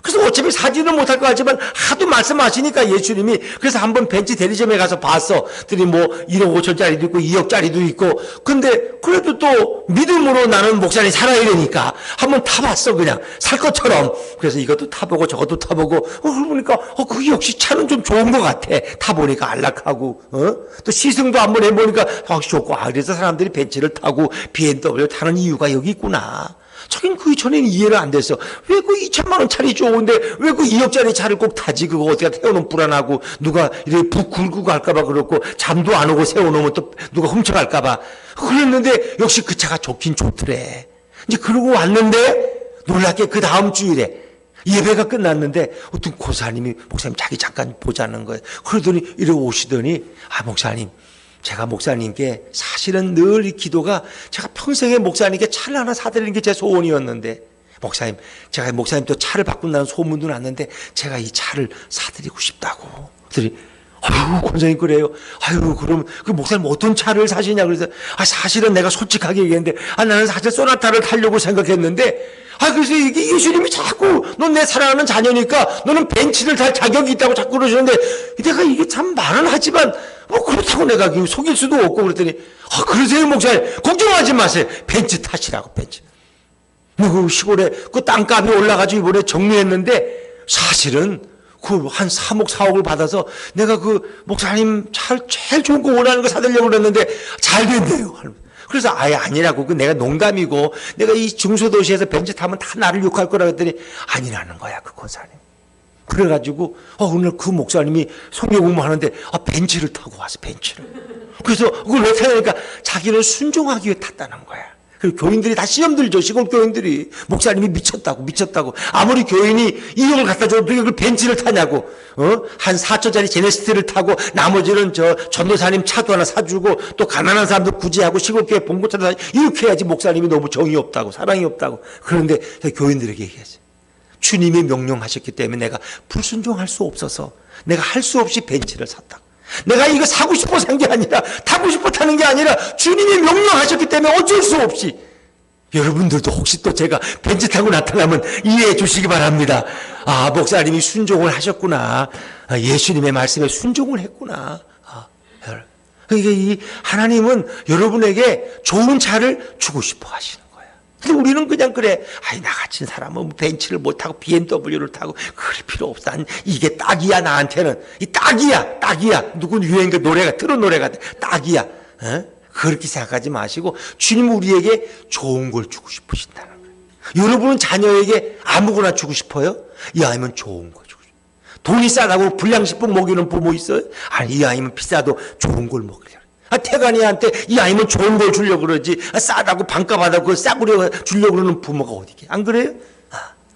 그래서 어차피 사지는 못할 것 같지만 하도 말씀하시니까 예수님이, 그래서 한번 벤츠 대리점에 가서 봤어. 그랬더니 뭐 1억 5천짜리도 있고 2억짜리도 있고. 근데 그래도 또 믿음으로 나는 목사님 살아야 되니까 한번 타봤어. 그냥 살 것처럼. 그래서 이것도 타보고 저것도 타보고 그러니까 그 역시 차는 좀 좋은 것 같아. 타보니까 안락하고 또 시승도 한번 해보니까 확실히 좋고. 그래서 사람들이 벤츠를 타고 BMW 타는 이유가 여기 있구나. 자기는 그 전에는 이해를 안 됐어. 왜 그 2천만 원짜리 좋은데 왜 그 2억짜리 차를 꼭 타지? 그거 어떻게 태워놓으면 불안하고 누가 이렇게 북 굴고 갈까봐 그렇고, 잠도 안 오고 세워놓으면 또 누가 훔쳐갈까봐 그랬는데 역시 그 차가 좋긴 좋더래. 이제 그러고 왔는데 놀랍게 그 다음 주일에 예배가 끝났는데 어떤 고사님이 목사님 자기 잠깐 보자는 거예요. 그러더니 이래 오시더니 목사님, 제가 목사님께 사실은 늘 이 기도가, 제가 평생에 목사님께 차를 하나 사드리는 게 제 소원이었는데, 목사님, 제가 목사님 또 차를 바꾼다는 소문도 났는데 제가 이 차를 사드리고 싶다고. 그랬더니 권사님 그래요? 그럼 그 목사님 어떤 차를 사시냐? 그래서 사실은 내가 솔직하게 얘기했는데 나는 사실 소나타를 타려고 생각했는데, 그래서 이게 예수님이 자꾸 넌 내 사랑하는 자녀니까 너는 벤츠를 탈 자격이 있다고 자꾸 그러시는데, 내가 이게 참 말은 하지만 그렇다고 내가 속일 수도 없고. 그랬더니 그러세요 목사님, 걱정하지 마세요. 벤츠 타시라고. 벤츠. 그 시골에 그 땅값이 올라가지고 이번에 정리했는데, 사실은 그 한 3억 4억을 받아서 내가 그 목사님 차 제일 좋은 거 원하는 거 사드리려고 그랬는데 잘 된대요. 그래서 아니라고, 그 내가 농담이고, 내가 이 중소도시에서 벤츠 타면 다 나를 욕할 거라 그랬더니 아니라는 거야 그 권사님. 그래가지고 오늘 그 목사님이 성경 공부하는데 벤츠를 타고 와서 벤츠를. 그래서 그걸 왜 타냐니까 자기는 순종하기 위해 탔다는 거야. 그리고 교인들이 다 시험 들죠. 시골 교인들이 목사님이 미쳤다고. 아무리 교인이 2억을 갖다 줘도 왜 그 벤츠를 타냐고. 한 4천짜리 제네시스를 타고 나머지는 전도사님 차도 하나 사주고 또 가난한 사람들 구제하고 시골교회 봉고차도 이렇게 해야지. 목사님이 너무 정이 없다고, 사랑이 없다고. 그런데 교인들에게 얘기했어요. 주님이 명령하셨기 때문에 내가 불순종할 수 없어서 내가 할 수 없이 벤츠를 샀다고. 내가 이거 사고 싶어 산 게 아니라, 타고 싶어 타는 게 아니라 주님이 명령하셨기 때문에 어쩔 수 없이. 여러분들도 혹시 또 제가 벤츠 타고 나타나면 이해해 주시기 바랍니다. 목사님이 순종을 하셨구나. 예수님의 말씀에 순종을 했구나. 그러니까 이 하나님은 여러분에게 좋은 차를 주고 싶어 하시는 거예요. 근데 우리는 그냥 그래. 나 같은 사람은 벤츠를 못 타고 BMW를 타고 그럴 필요 없어. 이게 딱이야 나한테는. 이 딱이야. 누군 유행가 노래가 트롯 노래가 딱이야. 그렇게 생각하지 마시고 주님 우리에게 좋은 걸 주고 싶으신다는 거예요. 여러분은 자녀에게 아무거나 주고 싶어요? 이 아이면 좋은 거 주고 싶어요. 돈이 싸다고 불량식품 먹이는 부모 있어요? 이 아이면 비싸도 좋은 걸 먹으려고. 태간이한테 이 아이면 좋은 걸 주려고 그러지, 싸다고 반값 하다고 그걸 싸구려 주려고 그러는 부모가 어디게? 안 그래요?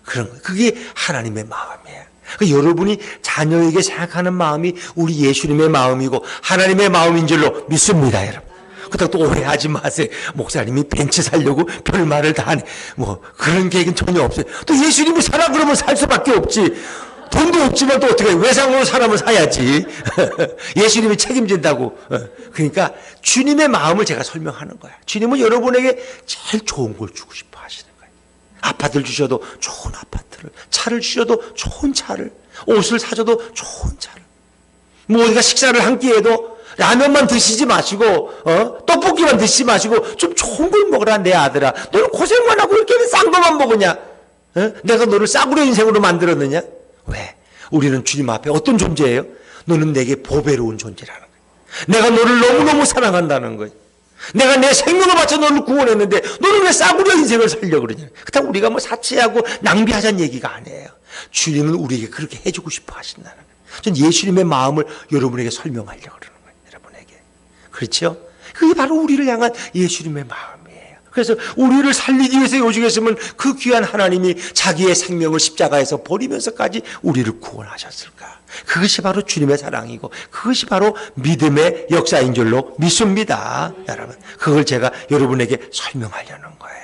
그런 거예요. 그게 하나님의 마음이에요. 여러분이 자녀에게 생각하는 마음이 우리 예수님의 마음이고 하나님의 마음인 줄로 믿습니다, 여러분. 그렇다고 또 오해하지 마세요. 목사님이 벤츠 살려고 별말을 다 하네. 그런 계획은 전혀 없어요. 또 예수님이 사라 그러면 살 수밖에 없지. 돈도 없지만 또 어떻게 외상으로 사람을 사야지. 예수님이 책임진다고. 그러니까 주님의 마음을 제가 설명하는 거야. 주님은 여러분에게 제일 좋은 걸 주고 싶어 하시는 거예요. 아파트를 주셔도 좋은 아파트를, 차를 주셔도 좋은 차를, 옷을 사줘도 좋은 차를, 어디가 식사를 한 끼에도 라면만 드시지 마시고 떡볶이만 드시지 마시고 좀 좋은 걸 먹으라. 내 아들아, 너는 고생만 하고 이렇게 싼 것만 먹으냐? 내가 너를 싸구려 인생으로 만들었느냐? 왜? 우리는 주님 앞에 어떤 존재예요? 너는 내게 보배로운 존재라는 거예요. 내가 너를 너무너무 사랑한다는 거예요. 내가 내 생명을 바쳐 너를 구원했는데 너는 왜 싸구려 인생을 살려고 그러냐? 그렇다고 우리가 사치하고 낭비하자는 얘기가 아니에요. 주님은 우리에게 그렇게 해주고 싶어 하신다는 거예요. 전 예수님의 마음을 여러분에게 설명하려고 그러는 거예요. 여러분에게. 그렇죠? 그게 바로 우리를 향한 예수님의 마음이에요. 그래서 우리를 살리기 위해서 요직했으면 그 귀한 하나님이 자기의 생명을 십자가에서 버리면서까지 우리를 구원하셨을까? 그것이 바로 주님의 사랑이고 그것이 바로 믿음의 역사인 줄로 믿습니다. 여러분, 그걸 제가 여러분에게 설명하려는 거예요.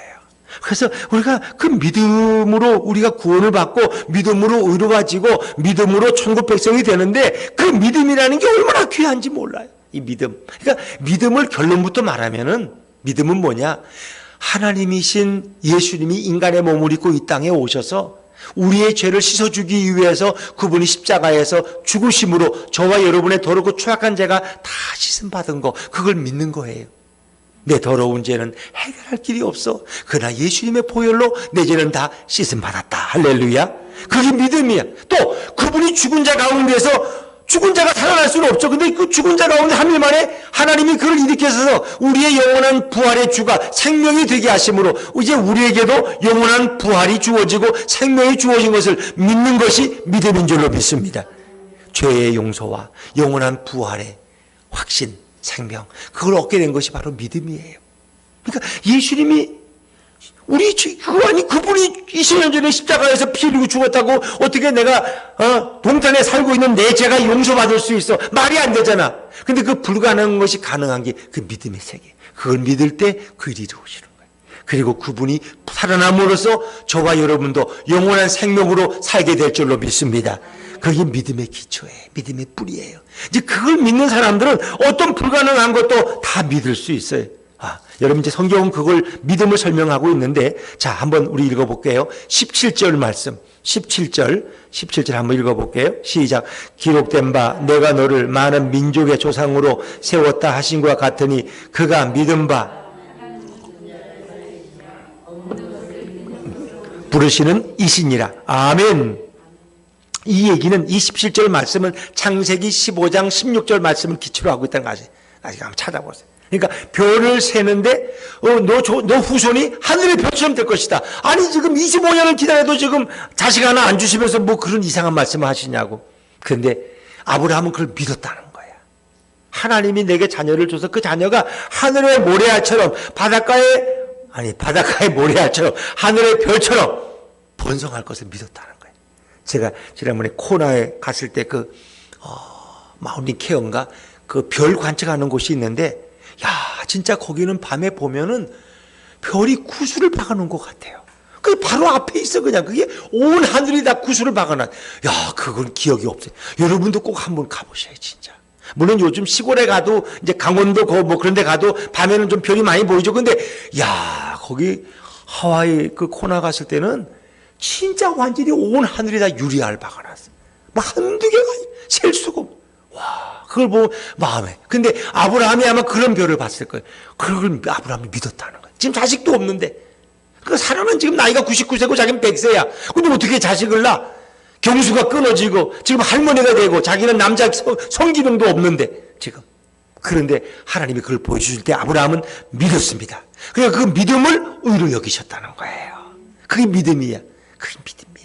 그래서 우리가 그 믿음으로 우리가 구원을 받고 믿음으로 의로워지고 믿음으로 천국 백성이 되는데 그 믿음이라는 게 얼마나 귀한지 몰라요. 이 믿음. 그러니까 믿음을 결론부터 말하면은 믿음은 뭐냐? 하나님이신 예수님이 인간의 몸을 입고 이 땅에 오셔서 우리의 죄를 씻어주기 위해서 그분이 십자가에서 죽으심으로 저와 여러분의 더럽고 추악한 죄가 다 씻음받은 거, 그걸 믿는 거예요. 내 더러운 죄는 해결할 길이 없어. 그러나 예수님의 보혈로 내 죄는 다 씻음받았다. 할렐루야. 그게 믿음이야. 또 그분이 죽은 자 가운데서 죽은 자가 살아날 수는 없죠. 근데 그 죽은 자 가운데 3일 만에 하나님이 그를 일으켜서 우리의 영원한 부활의 주가 생명이 되게 하심으로 이제 우리에게도 영원한 부활이 주어지고 생명이 주어진 것을 믿는 것이 믿음인 줄로 믿습니다. 죄의 용서와 영원한 부활의 확신, 생명, 그걸 얻게 된 것이 바로 믿음이에요. 그러니까 예수님이 그분이 20년 전에 십자가에서 피 흘리고 죽었다고 어떻게 내가 동탄에 살고 있는 내 죄가 용서받을 수 있어? 말이 안 되잖아. 근데 그 불가능한 것이 가능한 게 그 믿음의 세계. 그걸 믿을 때 그 일이 이루어지는 거예요. 그리고 그분이 살아남으로써 저와 여러분도 영원한 생명으로 살게 될 줄로 믿습니다. 그게 믿음의 기초예요. 믿음의 뿌리예요. 이제 그걸 믿는 사람들은 어떤 불가능한 것도 다 믿을 수 있어요. 여러분 이제 성경은 그걸 믿음을 설명하고 있는데 자, 한번 우리 읽어볼게요. 17절 말씀. 17절 한번 읽어볼게요. 시작. 기록된 바 내가 너를 많은 민족의 조상으로 세웠다 하신 것 같으니 그가 믿은 바 부르시는 이시니라. 아멘. 이 얘기는 27절 말씀은 창세기 15장 16절 말씀을 기초로 하고 있다는 거 아세요? 아직 한번 찾아보세요. 그러니까 별을 세는데 너 후손이 하늘의 별처럼 될 것이다. 아니 지금 25년을 기다려도 지금 자식 하나 안 주시면서 뭐 그런 이상한 말씀을 하시냐고. 그런데 아브라함은 그걸 믿었다는 거야. 하나님이 내게 자녀를 줘서 그 자녀가 하늘의 모래알처럼 바닷가의 모래알처럼 하늘의 별처럼 번성할 것을 믿었다는 거예요. 제가 지난번에 코나에 갔을 때 마운틴 케어인가 그 별 관측하는 곳이 있는데 야, 진짜 거기는 밤에 보면은 별이 구슬을 박아놓은 것 같아요. 그게 바로 앞에 있어, 그냥. 그게 온 하늘이 다 구슬을 박아놔. 야, 그건 기억이 없어요. 여러분도 꼭 한번 가보셔요, 진짜. 물론 요즘 시골에 가도, 이제 강원도 뭐 그런 데 가도 밤에는 좀 별이 많이 보이죠. 근데, 야, 거기 하와이 그 코나 갔을 때는 진짜 완전히 온 하늘이 다 유리알 박아놨어. 뭐 한두 개가 셀 수가 없어. 와, 그걸 보고 마음에. 근데 아브라함이 아마 그런 별을 봤을 거예요. 그걸 아브라함이 믿었다는 거예요. 지금 자식도 없는데. 그 사람은 지금 나이가 99세고 자기는 100세야. 근데 어떻게 자식을 낳아? 경수가 끊어지고 지금 할머니가 되고 자기는 남자 성기능도 없는데 지금. 그런데 하나님이 그걸 보여주실 때 아브라함은 믿었습니다. 그러니까 그 믿음을 의로 여기셨다는 거예요. 그게 믿음이야. 그게 믿음이야.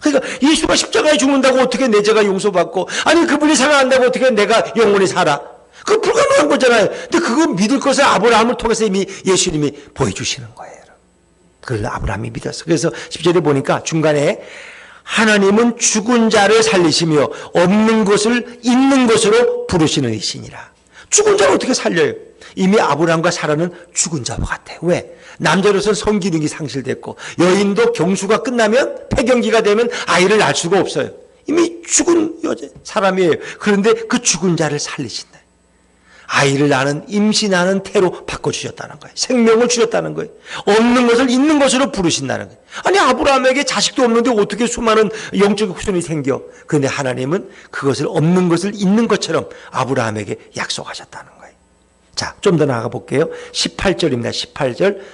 그러니까 예수가 십자가에 죽는다고 어떻게 내 죄가 용서받고, 아니 그분이 살아난다고 어떻게 내가 영원히 살아? 그거 불가능한 거잖아요. 근데 그거 믿을 것을 아브라함을 통해서 이미 예수님이 보여주시는 거예요. 그걸 아브라함이 믿었어. 그래서 10절에 보니까 중간에 하나님은 죽은 자를 살리시며 없는 것을 있는 것으로 부르시는 이시니라. 죽은 자를 어떻게 살려요? 이미 아브라함과 사라는 죽은 자와 같아요. 왜? 남자로서는 성기능이 상실됐고 여인도 경수가 끝나면 폐경기가 되면 아이를 낳을 수가 없어요. 이미 죽은 사람이에요. 그런데 그 죽은 자를 살리신다. 아이를 낳는 임신하는 태로 바꿔주셨다는 거예요. 생명을 주셨다는 거예요. 없는 것을 있는 것으로 부르신다는 거예요. 아니 아브라함에게 자식도 없는데 어떻게 수많은 영적 후손이 생겨? 그런데 하나님은 그것을 없는 것을 있는 것처럼 아브라함에게 약속하셨다는 거예요. 자, 좀 더 나아가 볼게요. 18절입니다.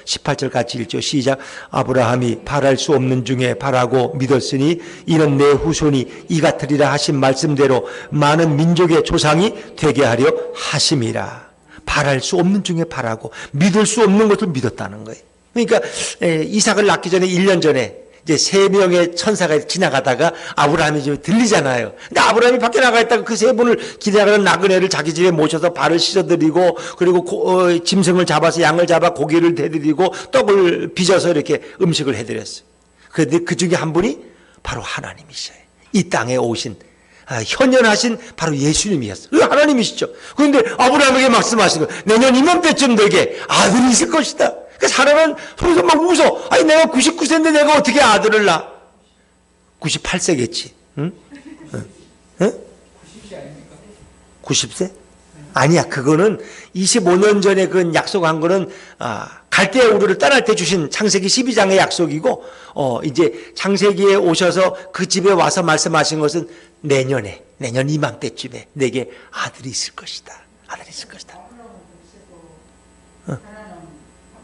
18절 같이 읽죠. 시작. 아브라함이 바랄 수 없는 중에 바라고 믿었으니 이는 내 후손이 이 같으리라 하신 말씀대로 많은 민족의 조상이 되게 하려 하심이라. 바랄 수 없는 중에 바라고 믿을 수 없는 것을 믿었다는 거예요. 그러니까 이삭을 낳기 전에 1년 전에 이제 3명의 천사가 지나가다가 아브라함이 좀 들리잖아요. 근데 아브라함이 밖에 나가 있다가 그 3분을 기다리는 나그네를 자기 집에 모셔서 발을 씻어드리고, 그리고 짐승을 잡아서 양을 잡아 고기를 대드리고 떡을 빚어서 이렇게 음식을 해드렸어요. 그런데 그 중에 한 분이 바로 하나님이셔요. 이 땅에 오신, 현현하신 바로 예수님이었어요. 하나님이시죠. 그런데 아브라함에게 말씀하신 거예요. 내년 이맘때쯤 되게 아들이 있을 것이다. 그 사람은 서로서 막 웃어. 아니, 내가 99세인데 내가 어떻게 아들을 낳아? 98세겠지. 응? 응? 90세? 아니야. 그거는 25년 전에 그 약속한 거는, 갈대아 우르를 떠날 때 주신 창세기 12장의 약속이고, 이제 창세기에 오셔서 그 집에 와서 말씀하신 것은 내년 이맘때쯤에 내게 아들이 있을 것이다. 아들이 있을 것이다.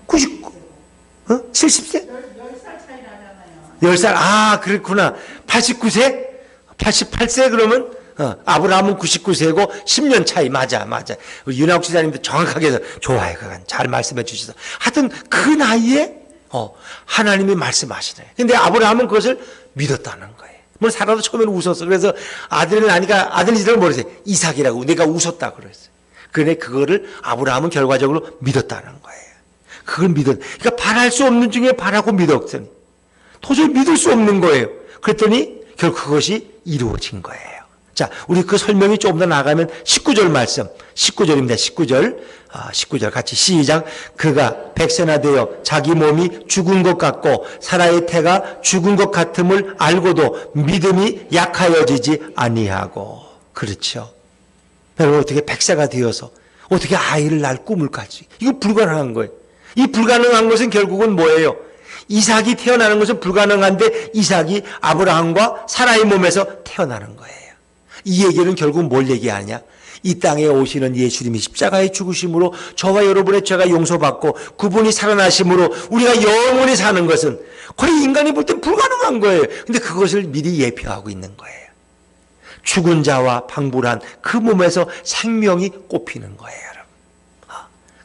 99, 70세? 10살 차이 나잖아요. 10살, 그렇구나. 89세? 88세 그러면, 아브라함은 99세고 10년 차이, 맞아. 윤학욱 지사님도 정확하게 해서, 좋아요. 그건 잘 말씀해 주셔서. 하여튼 그 나이에, 하나님이 말씀하시네. 근데 아브라함은 그것을 믿었다는 거예요. 뭐 살아도 처음에는 웃었어. 그래서 아들을 나니까 아들 이름을 모르세요. 이삭이라고. 내가 웃었다 그랬어요. 그런데 그거를 아브라함은 결과적으로 믿었다는 거예요. 그걸 그러니까 바랄 수 없는 중에 바라고 믿었더니 도저히 믿을 수 없는 거예요. 그랬더니 결국 그것이 이루어진 거예요. 자, 우리 그 설명이 조금 더 나가면 19절 말씀, 19절입니다. 19절 같이 시작. 그가 백세나되어 자기 몸이 죽은 것 같고 사라의 태가 죽은 것 같음을 알고도 믿음이 약하여지지 아니하고. 그렇죠. 여러분, 어떻게 백세가 되어서 어떻게 아이를 낳을 꿈을 꿨지? 이거 불가능한 거예요. 이 불가능한 것은 결국은 뭐예요? 이삭이 태어나는 것은 불가능한데 이삭이 아브라함과 사라의 몸에서 태어나는 거예요. 이 얘기는 결국 뭘 얘기하냐? 이 땅에 오시는 예수님이 십자가의 죽으심으로 저와 여러분의 죄가 용서받고 그분이 살아나심으로 우리가 영원히 사는 것은 거의 인간이 볼 땐 불가능한 거예요. 근데 그것을 미리 예표하고 있는 거예요. 죽은 자와 방불한 그 몸에서 생명이 꼽히는 거예요.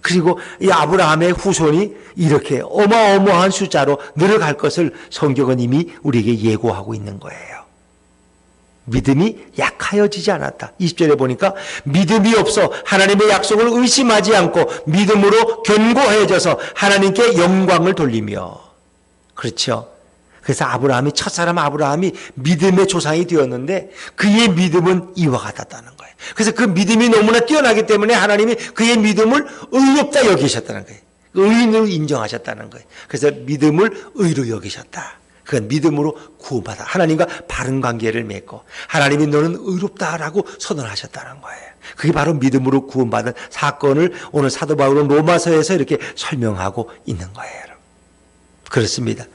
그리고 이 아브라함의 후손이 이렇게 어마어마한 숫자로 늘어갈 것을 성경은 이미 우리에게 예고하고 있는 거예요. 믿음이 약하여지지 않았다. 20절에 보니까 믿음이 없어 하나님의 약속을 의심하지 않고 믿음으로 견고해져서 하나님께 영광을 돌리며. 그렇죠. 그래서 아브라함이, 첫사람 아브라함이 믿음의 조상이 되었는데 그의 믿음은 이와 같았다는 거예요. 그래서 그 믿음이 너무나 뛰어나기 때문에 하나님이 그의 믿음을 의롭다 여기셨다는 거예요. 의인으로 인정하셨다는 거예요. 그래서 믿음을 의로 여기셨다. 그건 믿음으로 구원받아 하나님과 바른 관계를 맺고 하나님이 너는 의롭다라고 선언하셨다는 거예요. 그게 바로 믿음으로 구원받은 사건을 오늘 사도 바울은 로마서에서 이렇게 설명하고 있는 거예요. 그렇습니다.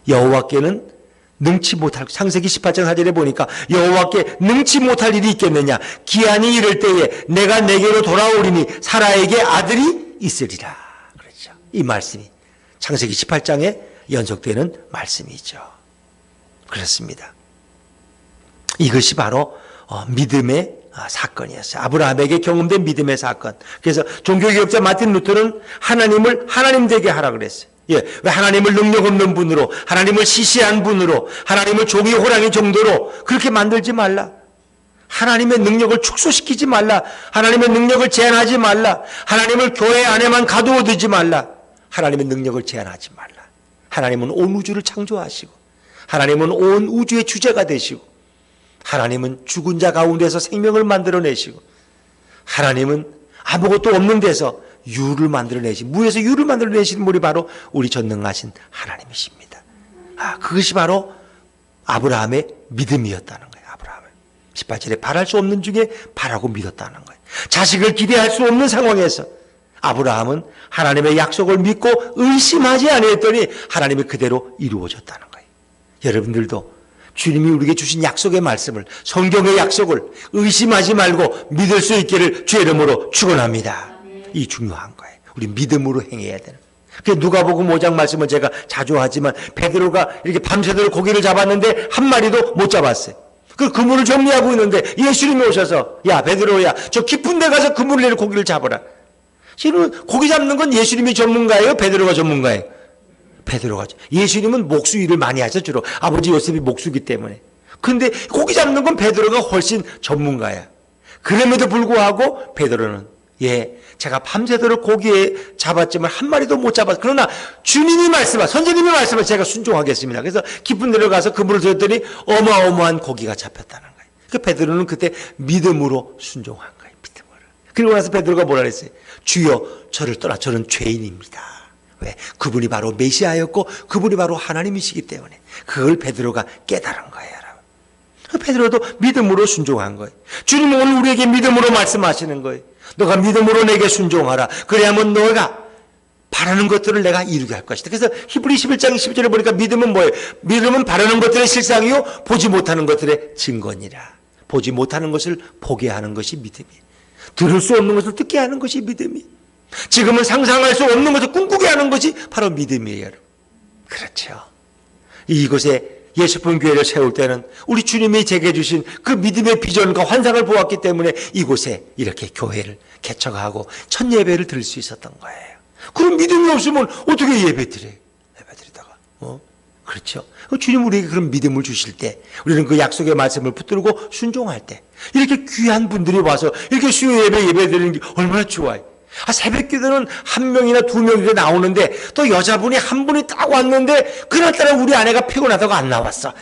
여호와께는 능치 못할, 창세기 18장 4절에 보니까 여호와께 능치 못할 일이 있겠느냐. 기한이 이를 때에 내가 내게로 돌아오리니 사라에게 아들이 있으리라. 그렇죠. 이 말씀이 창세기 18장에 연속되는 말씀이죠. 그렇습니다. 이것이 바로 믿음의 사건이었어요. 아브라함에게 경험된 믿음의 사건. 그래서 종교개혁자 마틴 루터는 하나님을 하나님 되게 하라 그랬어요. 왜 하나님을 능력 없는 분으로, 하나님을 시시한 분으로, 하나님을 종이 호랑이 정도로 그렇게 만들지 말라. 하나님의 능력을 축소시키지 말라. 하나님의 능력을 제한하지 말라. 하나님을 교회 안에만 가두어 두지 말라. 하나님의 능력을 제한하지 말라. 하나님은 온 우주를 창조하시고 하나님은 온 우주의 주제가 되시고 하나님은 죽은 자 가운데서 생명을 만들어내시고 하나님은 아무것도 없는 데서 유를 만들어내신, 무에서 유를 만들어내신 분이 바로 우리 전능하신 하나님이십니다. 그것이 바로 아브라함의 믿음이었다는 거예요. 아브라함은 18절에 바랄 수 없는 중에 바라고 믿었다는 거예요. 자식을 기대할 수 없는 상황에서 아브라함은 하나님의 약속을 믿고 의심하지 아니했더니 하나님이 그대로 이루어졌다는 거예요. 여러분들도 주님이 우리에게 주신 약속의 말씀을, 성경의 약속을 의심하지 말고 믿을 수 있기를 주의 이름으로 축원합니다. 이 중요한 거예요. 우리 믿음으로 행해야 되는. 누가복음 5장 말씀은 제가 자주 하지만 베드로가 이렇게 밤새도록 고기를 잡았는데 한 마리도 못 잡았어요. 그 그물을 정리하고 있는데 예수님이 오셔서 야 베드로야 저 깊은 데 가서 그물을 내려 고기를 잡아라. 지금 고기 잡는 건 예수님이 전문가예요? 베드로가 전문가예요? 베드로가. 예수님은 목수 일을 많이 하죠, 주로. 아버지 요셉이 목수기 때문에. 근데 고기 잡는 건 베드로가 훨씬 전문가야. 그럼에도 불구하고 베드로는 제가 밤새도록 고기에 잡았지만 한 마리도 못 잡았어. 그러나 주님이 선생님이 말씀을 제가 순종하겠습니다. 그래서 깊은 데로 가서 그물을 들었더니 어마어마한 고기가 잡혔다는 거예요. 그 베드로는 그때 믿음으로 순종한 거예요. 믿음으로. 그리고 나서 베드로가 뭐라 그랬어요? 주여 저를 떠나 저는 죄인입니다. 왜? 그분이 바로 메시아였고 그분이 바로 하나님이시기 때문에 그걸 베드로가 깨달은 거예요. 여러분. 베드로도 믿음으로 순종한 거예요. 주님은 오늘 우리에게 믿음으로 말씀하시는 거예요. 너가 믿음으로 내게 순종하라. 그래야만 너가 바라는 것들을 내가 이루게 할 것이다. 그래서 히브리 11장 10절에 보니까 믿음은 뭐예요? 믿음은 바라는 것들의 실상이요 보지 못하는 것들의 증거니라. 보지 못하는 것을 보게 하는 것이 믿음이에요. 들을 수 없는 것을 듣게 하는 것이 믿음이에요. 지금은 상상할 수 없는 것을 꿈꾸게 하는 것이 바로 믿음이에요. 여러분. 그렇죠. 이곳에 예수품 교회를 세울 때는 우리 주님이 제게 주신 그 믿음의 비전과 환상을 보았기 때문에 이곳에 이렇게 교회를 개척하고 첫 예배를 드릴 수 있었던 거예요. 그럼 믿음이 없으면 어떻게 예배 드려요? 예배 드리다가 그렇죠. 주님 우리에게 그런 믿음을 주실 때 우리는 그 약속의 말씀을 붙들고 순종할 때 이렇게 귀한 분들이 와서 이렇게 수요 예배 드리는 게 얼마나 좋아요. 새벽 기도는 한 명이나 두 명이 나오는데 또 여자분이 한 분이 딱 왔는데 그날따라 우리 아내가 피곤하다고 안 나왔어.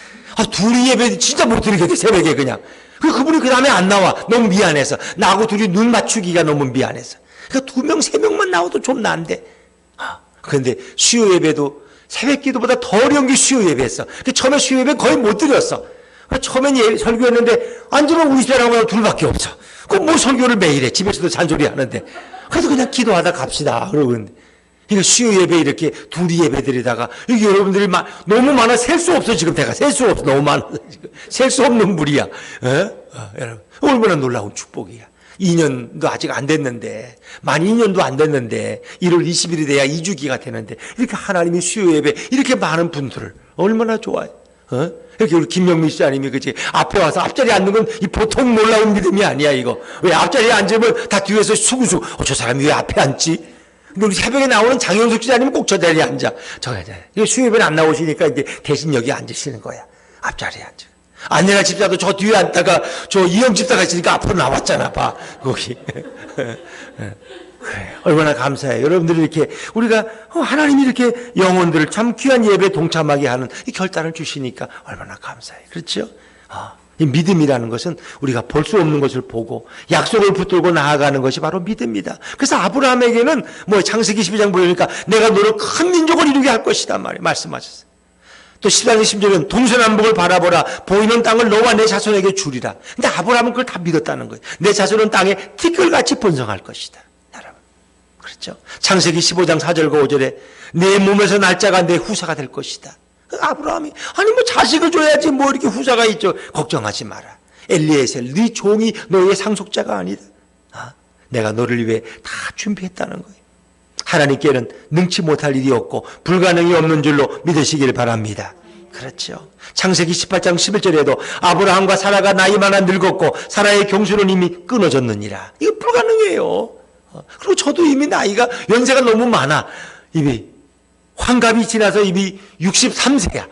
둘이 예배 진짜 못 드리겠대 새벽에 그냥. 그분이 그 다음에 안 나와. 너무 미안해서. 나하고 둘이 눈 맞추기가 너무 미안해서. 그러니까 두 명, 세 명만 나와도 좀 나은데. 그런데 수요 예배도 새벽 기도보다 더 어려운 게 수요 예배였어. 처음에 수요 예배 거의 못 드렸어. 처음엔 설교했는데 앉으면 우리 집사람하고 둘밖에 없어. 그럼 뭐 설교를 매일 해. 집에서도 잔소리 하는데. 그래서 그냥 기도하다 갑시다. 그러고. 그러니까 수요 예배 이렇게 둘이 예배 드리다가 여기 여러분들이 너무 많아 셀 수 없어. 지금 내가 셀 수 없어. 너무 많아. 셀 수 없는 물이야. 여러분. 얼마나 놀라운 축복이야. 2년도 아직 안 됐는데, 만 2년도 안 됐는데, 1월 20일이 돼야 2주기가 되는데, 이렇게 하나님이 수요 예배, 이렇게 많은 분들을, 얼마나 좋아요. 이렇게 우리 김명민 씨아님이 그치 앞에 와서 앞자리에 앉는 건 이 보통 놀라운 믿음이 아니야 이거. 왜 앞자리에 앉으면 다 뒤에서 수구수 저 사람이 왜 앞에 앉지? 근데 우리 새벽에 나오는 장영숙 씨아님은 꼭 저 자리에 앉아. 이거 수요예배는 안 나오시니까 이제 대신 여기 앉으시는 거야. 앞자리에 앉아. 안내나 집사도 저 뒤에 앉다가 저 이영 집사가 있으니까 앞으로 나왔잖아 봐 거기. 그래, 얼마나 감사해요. 여러분들이 이렇게 우리가 하나님이 이렇게 영혼들을 참 귀한 예배에 동참하게 하는 이 결단을 주시니까 얼마나 감사해요. 그렇죠? 이 믿음이라는 것은 우리가 볼 수 없는 것을 보고 약속을 붙들고 나아가는 것이 바로 믿음이다. 그래서 아브라함에게는 창세기 12장 보니까 내가 너를 큰 민족을 이루게 할 것이다 말씀하셨어요. 또 14장 10절은 동서남북을 바라보라 보이는 땅을 너와 내 자손에게 주리라. 근데 아브라함은 그걸 다 믿었다는 거예요. 내 자손은 땅에 티끌같이 번성할 것이다. 그렇죠? 창세기 15장 4절과 5절에 내 몸에서 날짜가 내 후사가 될 것이다. 아브라함이 자식을 줘야지 이렇게 후사가 있죠. 걱정하지 마라. 엘리에셀 네 종이 너의 상속자가 아니다. 내가 너를 위해 다 준비했다는 거예요. 하나님께는 능치 못할 일이 없고 불가능이 없는 줄로 믿으시길 바랍니다. 그렇죠. 창세기 18장 11절에도 아브라함과 사라가 나이 많아 늙었고 사라의 경수는 이미 끊어졌느니라. 이거 불가능해요. 그리고 저도 이미 나이가 연세가 너무 많아. 이미 환갑이 지나서 이미 63세야.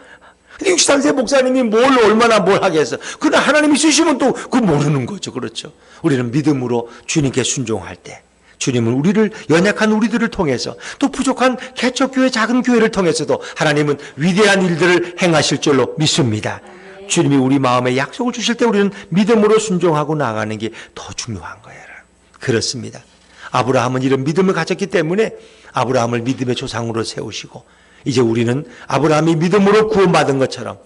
근데 63세 목사님이 얼마나 하겠어. 그러나 하나님이 쓰시면 또 그거 모르는 거죠. 그렇죠. 우리는 믿음으로 주님께 순종할 때 주님은 우리를 연약한 우리들을 통해서 또 부족한 개척교회 작은 교회를 통해서도 하나님은 위대한 일들을 행하실 줄로 믿습니다. 주님이 우리 마음에 약속을 주실 때 우리는 믿음으로 순종하고 나아가는 게 더 중요한 거예요. 그렇습니다. 아브라함은 이런 믿음을 가졌기 때문에 아브라함을 믿음의 조상으로 세우시고 이제 우리는 아브라함이 믿음으로 구원받은 것처럼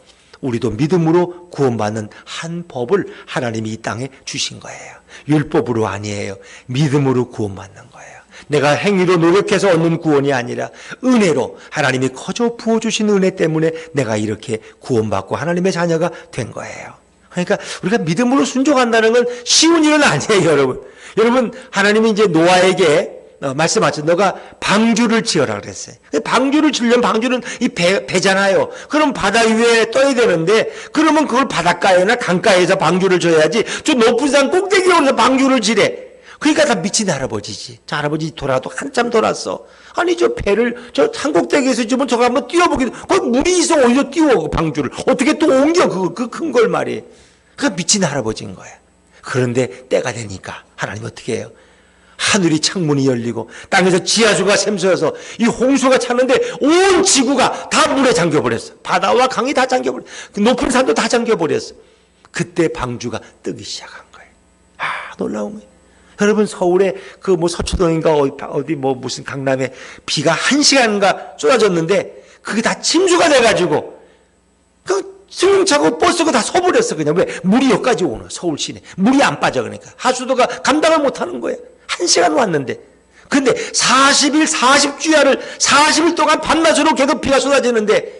우리도 믿음으로 구원받는 한 법을 하나님이 이 땅에 주신 거예요. 율법으로 아니에요. 믿음으로 구원받는 거예요. 내가 행위로 노력해서 얻는 구원이 아니라 은혜로 하나님이 거저 부어주신 은혜 때문에 내가 이렇게 구원받고 하나님의 자녀가 된 거예요. 그러니까 우리가 믿음으로 순종한다는 건 쉬운 일은 아니에요, 여러분. 여러분, 하나님이 이제 노아에게 말씀하셨죠. 너가 방주를 지어라 그랬어요. 방주를 지으려면 방주는 이 배잖아요. 그럼 바다 위에 떠야 되는데 그러면 그걸 바닷가에나 강가에서 방주를 지어야지 저 높은 산 꼭대기에 올라서 방주를 지래. 그러니까 다 미친 할아버지지. 저 할아버지 돌아도 한참 돌았어. 아니 저 배를 저 산꼭대기에서 주면 저거 한번 띄워보기도, 거기 물이 있어. 어디서 띄워 그 방주를 어떻게 또 옮겨 그 큰 걸 말이에요. 그 미친 할아버지인 거야. 그런데 때가 되니까 하나님 어떻게 해요? 하늘이 창문이 열리고 땅에서 지하수가 샘솟아서 이 홍수가 찼는데 온 지구가 다 물에 잠겨버렸어. 바다와 강이 다 잠겨버렸어. 높은 산도 다 잠겨버렸어. 그때 방주가 뜨기 시작한 거예요. 놀라운 거예요. 여러분 서울에 그 뭐 서초동인가 어디 뭐 무슨 강남에 비가 1시간인가 쏟아졌는데 그게 다 침수가 돼가지고 그 승용차고 버스가 다 서버렸어. 그냥 왜? 물이 여기까지 오는 서울 시내 물이 안 빠져. 그러니까 하수도가 감당을 못하는 거예요. 1시간 왔는데. 근데 40일 40주야를 40일 동안 밤낮으로 계속 비가 쏟아지는데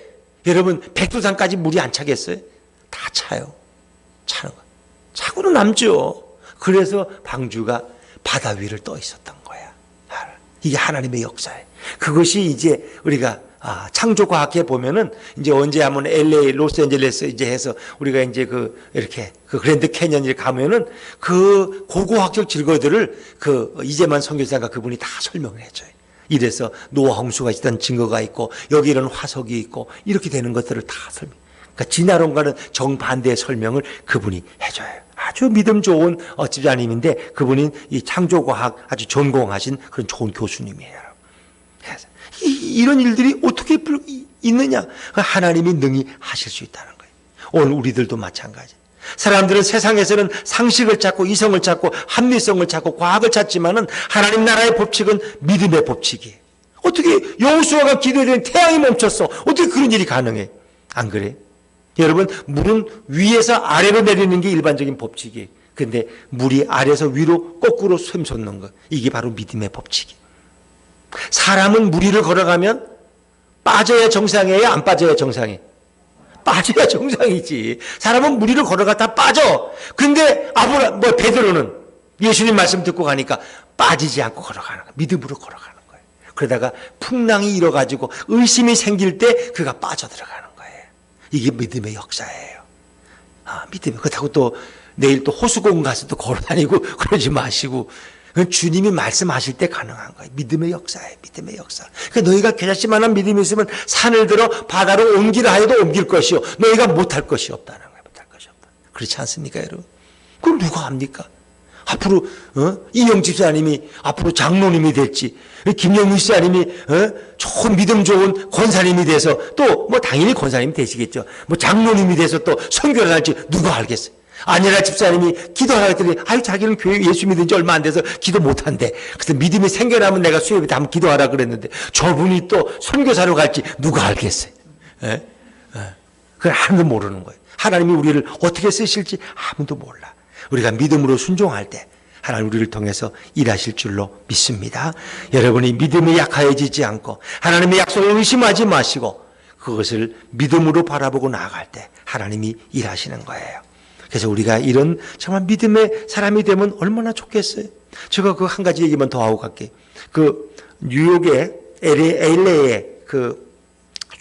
여러분 백두산까지 물이 안 차겠어요? 다 차요. 차는 거. 차고는 남죠. 그래서 방주가 바다 위를 떠 있었던 거야. 이게 하나님의 역사예요. 그것이 이제 우리가 창조과학에 보면은 이제 언제 한번 LA, 로스앤젤레스 이제 해서 우리가 이제 이렇게 그랜드 캐년에 가면은 그 고고학적 증거들을 이재만 선교사가 그분이 다 설명을 해줘요. 이래서 노아 홍수가 있던 증거가 있고 여기 이런 화석이 있고 이렇게 되는 것들을 다 설명. 그러니까 진화론과는 정반대의 설명을 그분이 해줘요. 아주 믿음 좋은 집사님인데 그분이 이 창조과학 아주 전공하신 그런 좋은 교수님이에요. 이런 일들이 어떻게 있느냐? 하나님이 능히 하실 수 있다는 거예요. 오늘 우리들도 마찬가지. 사람들은 세상에서는 상식을 찾고 이성을 찾고 합리성을 찾고 과학을 찾지만은 하나님 나라의 법칙은 믿음의 법칙이에요. 어떻게 여호수아가 기도했더니 태양이 멈췄어? 어떻게 그런 일이 가능해? 안 그래? 여러분 물은 위에서 아래로 내리는 게 일반적인 법칙이에요. 근데 물이 아래에서 위로 거꾸로 샘솟는 거, 이게 바로 믿음의 법칙이에요. 사람은 물 위를 걸어가면 빠져야 정상이에요? 안 빠져야 정상이에요? 빠져야 정상이지. 사람은 물 위를 걸어가다 빠져. 근데 베드로는 예수님 말씀 듣고 가니까 빠지지 않고 걸어가는 거예요. 믿음으로 걸어가는 거예요. 그러다가 풍랑이 일어가지고 의심이 생길 때 그가 빠져들어가는 거예요. 이게 믿음의 역사예요. 믿음이. 그렇다고 또 내일 또 호수공 가서 또 걸어다니고 그러지 마시고, 주님이 말씀하실 때 가능한 거예요. 믿음의 역사예요. 믿음의 역사. 그러니까 너희가 겨자씨만한 믿음이 있으면 산을 들어 바다로 옮기라 하여도 옮길 것이요 너희가 못할 것이 없다는 거예요. 못할 것이 없다. 그렇지 않습니까, 여러분? 그럼 누가 합니까? 앞으로 이영 집사님이 앞으로 장로님이 될지, 김영희 집사님이 좋은 믿음 좋은 권사님이 돼서 또 뭐 당연히 권사님이 되시겠죠. 뭐 장로님이 돼서 또 선교를 할지 누가 알겠어요? 아니라 집사님이 기도하라 했더니 자기는 교회 예수 믿은 지 얼마 안 돼서 기도 못한대. 그래서 믿음이 생겨나면 내가 수요일에 한번 기도하라 그랬는데 저분이 또 선교사로 갈지 누가 알겠어요? 그걸 아무도 모르는 거예요. 하나님이 우리를 어떻게 쓰실지 아무도 몰라. 우리가 믿음으로 순종할 때 하나님 우리를 통해서 일하실 줄로 믿습니다. 여러분이 믿음이 약해지지 않고 하나님의 약속을 의심하지 마시고 그것을 믿음으로 바라보고 나아갈 때 하나님이 일하시는 거예요. 그래서 우리가 이런 정말 믿음의 사람이 되면 얼마나 좋겠어요. 제가 한 가지 얘기만 더 하고 갈게요. 뉴욕의 LA에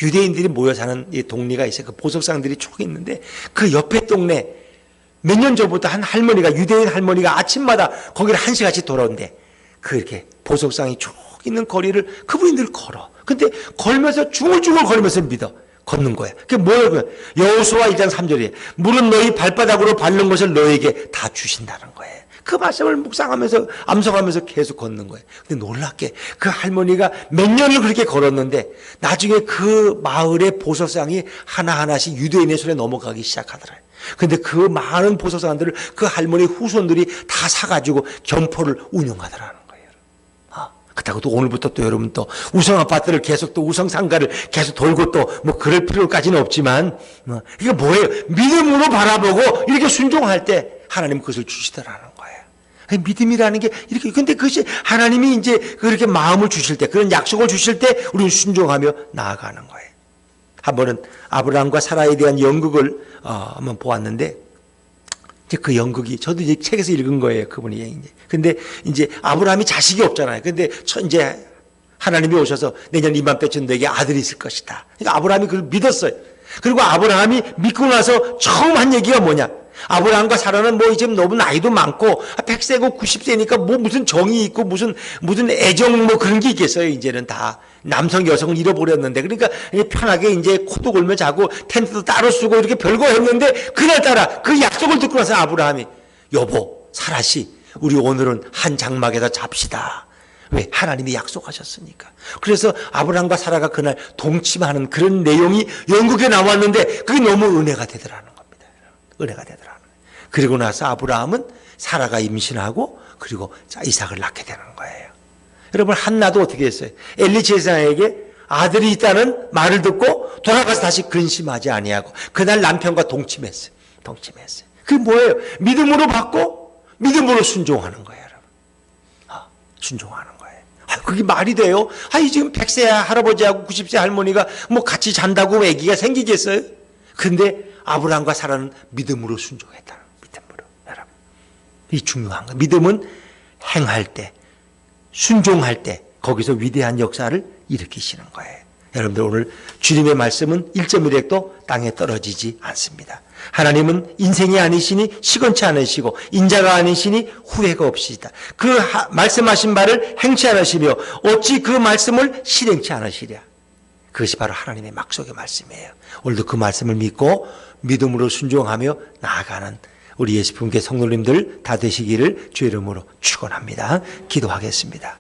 유대인들이 모여 사는 이 동네가 있어요. 보석상들이 쭉 있는데 그 옆에 동네 몇 년 전부터 한 할머니가, 유대인 할머니가 아침마다 거기를 1시간씩 돌아온대. 이렇게 보석상이 쭉 있는 거리를 그분이 늘 걸어. 근데 걸면서 중얼중얼 걸으면서 믿어. 걷는 거야. 그게 뭐예요? 여호수아 1장 3절이에요. 물은 너희 발바닥으로 밟는 것을 너에게 다 주신다는 거예요. 그 말씀을 묵상하면서 암송하면서 계속 걷는 거예요. 근데 놀랍게 그 할머니가 몇 년을 그렇게 걸었는데 나중에 그 마을의 보석상이 하나하나씩 유대인의 손에 넘어가기 시작하더라고요. 근데 그 많은 보석상들을 그 할머니 후손들이 다 사가지고 겸포를 운영하더라는 거예요. 그렇다고 또 오늘부터 또 여러분 또 우성 아파트를 계속 또 우성 상가를 계속 돌고 또 뭐 그럴 필요까지는 없지만 이게 뭐예요? 믿음으로 바라보고 이렇게 순종할 때 하나님 그것을 주시더라는 거예요. 믿음이라는 게 이렇게, 근데 그것이 하나님이 이제 그렇게 마음을 주실 때, 그런 약속을 주실 때 우리는 순종하며 나아가는 거예요. 한 번은 아브라함과 사라에 대한 연극을 한번 보았는데, 이제 그 연극이 저도 이제 책에서 읽은 거예요. 그분이 이제. 근데 이제 아브라함이 자식이 없잖아요. 근데 이제 하나님이 오셔서 내년 이맘때쯤 너에게 아들이 있을 것이다. 그러니까 아브라함이 그걸 믿었어요. 그리고 아브라함이 믿고 나서 처음 한 얘기가 뭐냐? 아브라함과 사라는 뭐 이제 너무 나이도 많고 100세고 90세니까 뭐 무슨 정이 있고 무슨 애정 뭐 그런 게 있겠어요. 이제는 다 남성 여성을 잃어버렸는데 그러니까 편하게 이제 코도 골며 자고 텐트도 따로 쓰고 이렇게 별거 했는데 그날따라 그 약속을 듣고 나서 아브라함이 여보 사라씨 우리 오늘은 한 장막에다 잡시다. 왜? 하나님이 약속하셨으니까. 그래서 아브라함과 사라가 그날 동침하는 그런 내용이 연극에 나왔는데 그게 너무 은혜가 되더라는 겁니다. 은혜가 되더라는 거예요. 그리고 나서 아브라함은 사라가 임신하고 그리고 이삭을 낳게 되는 거예요. 여러분 한나도 어떻게 했어요? 엘리 제사장에게 아들이 있다는 말을 듣고 돌아가서 다시 근심하지 아니하고 그날 남편과 동침했어요. 그게 뭐예요? 믿음으로 받고 믿음으로 순종하는 거예요. 여러분. 순종하는 거예요. 그게 말이 돼요? 지금 100세 할아버지하고 90세 할머니가 뭐 같이 잔다고 아기가 생기겠어요? 근데 아브라함과 사라는 믿음으로 순종했다는 믿음으로. 여러분. 이 중요한 거. 믿음은 행할 때, 순종할 때 거기서 위대한 역사를 일으키시는 거예요. 여러분들 오늘 주님의 말씀은 1.1핵도 땅에 떨어지지 않습니다. 하나님은 인생이 아니시니 시건치 않으시고 인자가 아니시니 후회가 없으시다. 그 말씀하신 바를 행치 않으시며 어찌 그 말씀을 실행치 않으시랴. 그것이 바로 하나님의 약속의 말씀이에요. 오늘도 그 말씀을 믿고 믿음으로 순종하며 나아가는 우리 예수님께 성도님들 다 되시기를 주의 이름으로 축원합니다. 기도하겠습니다.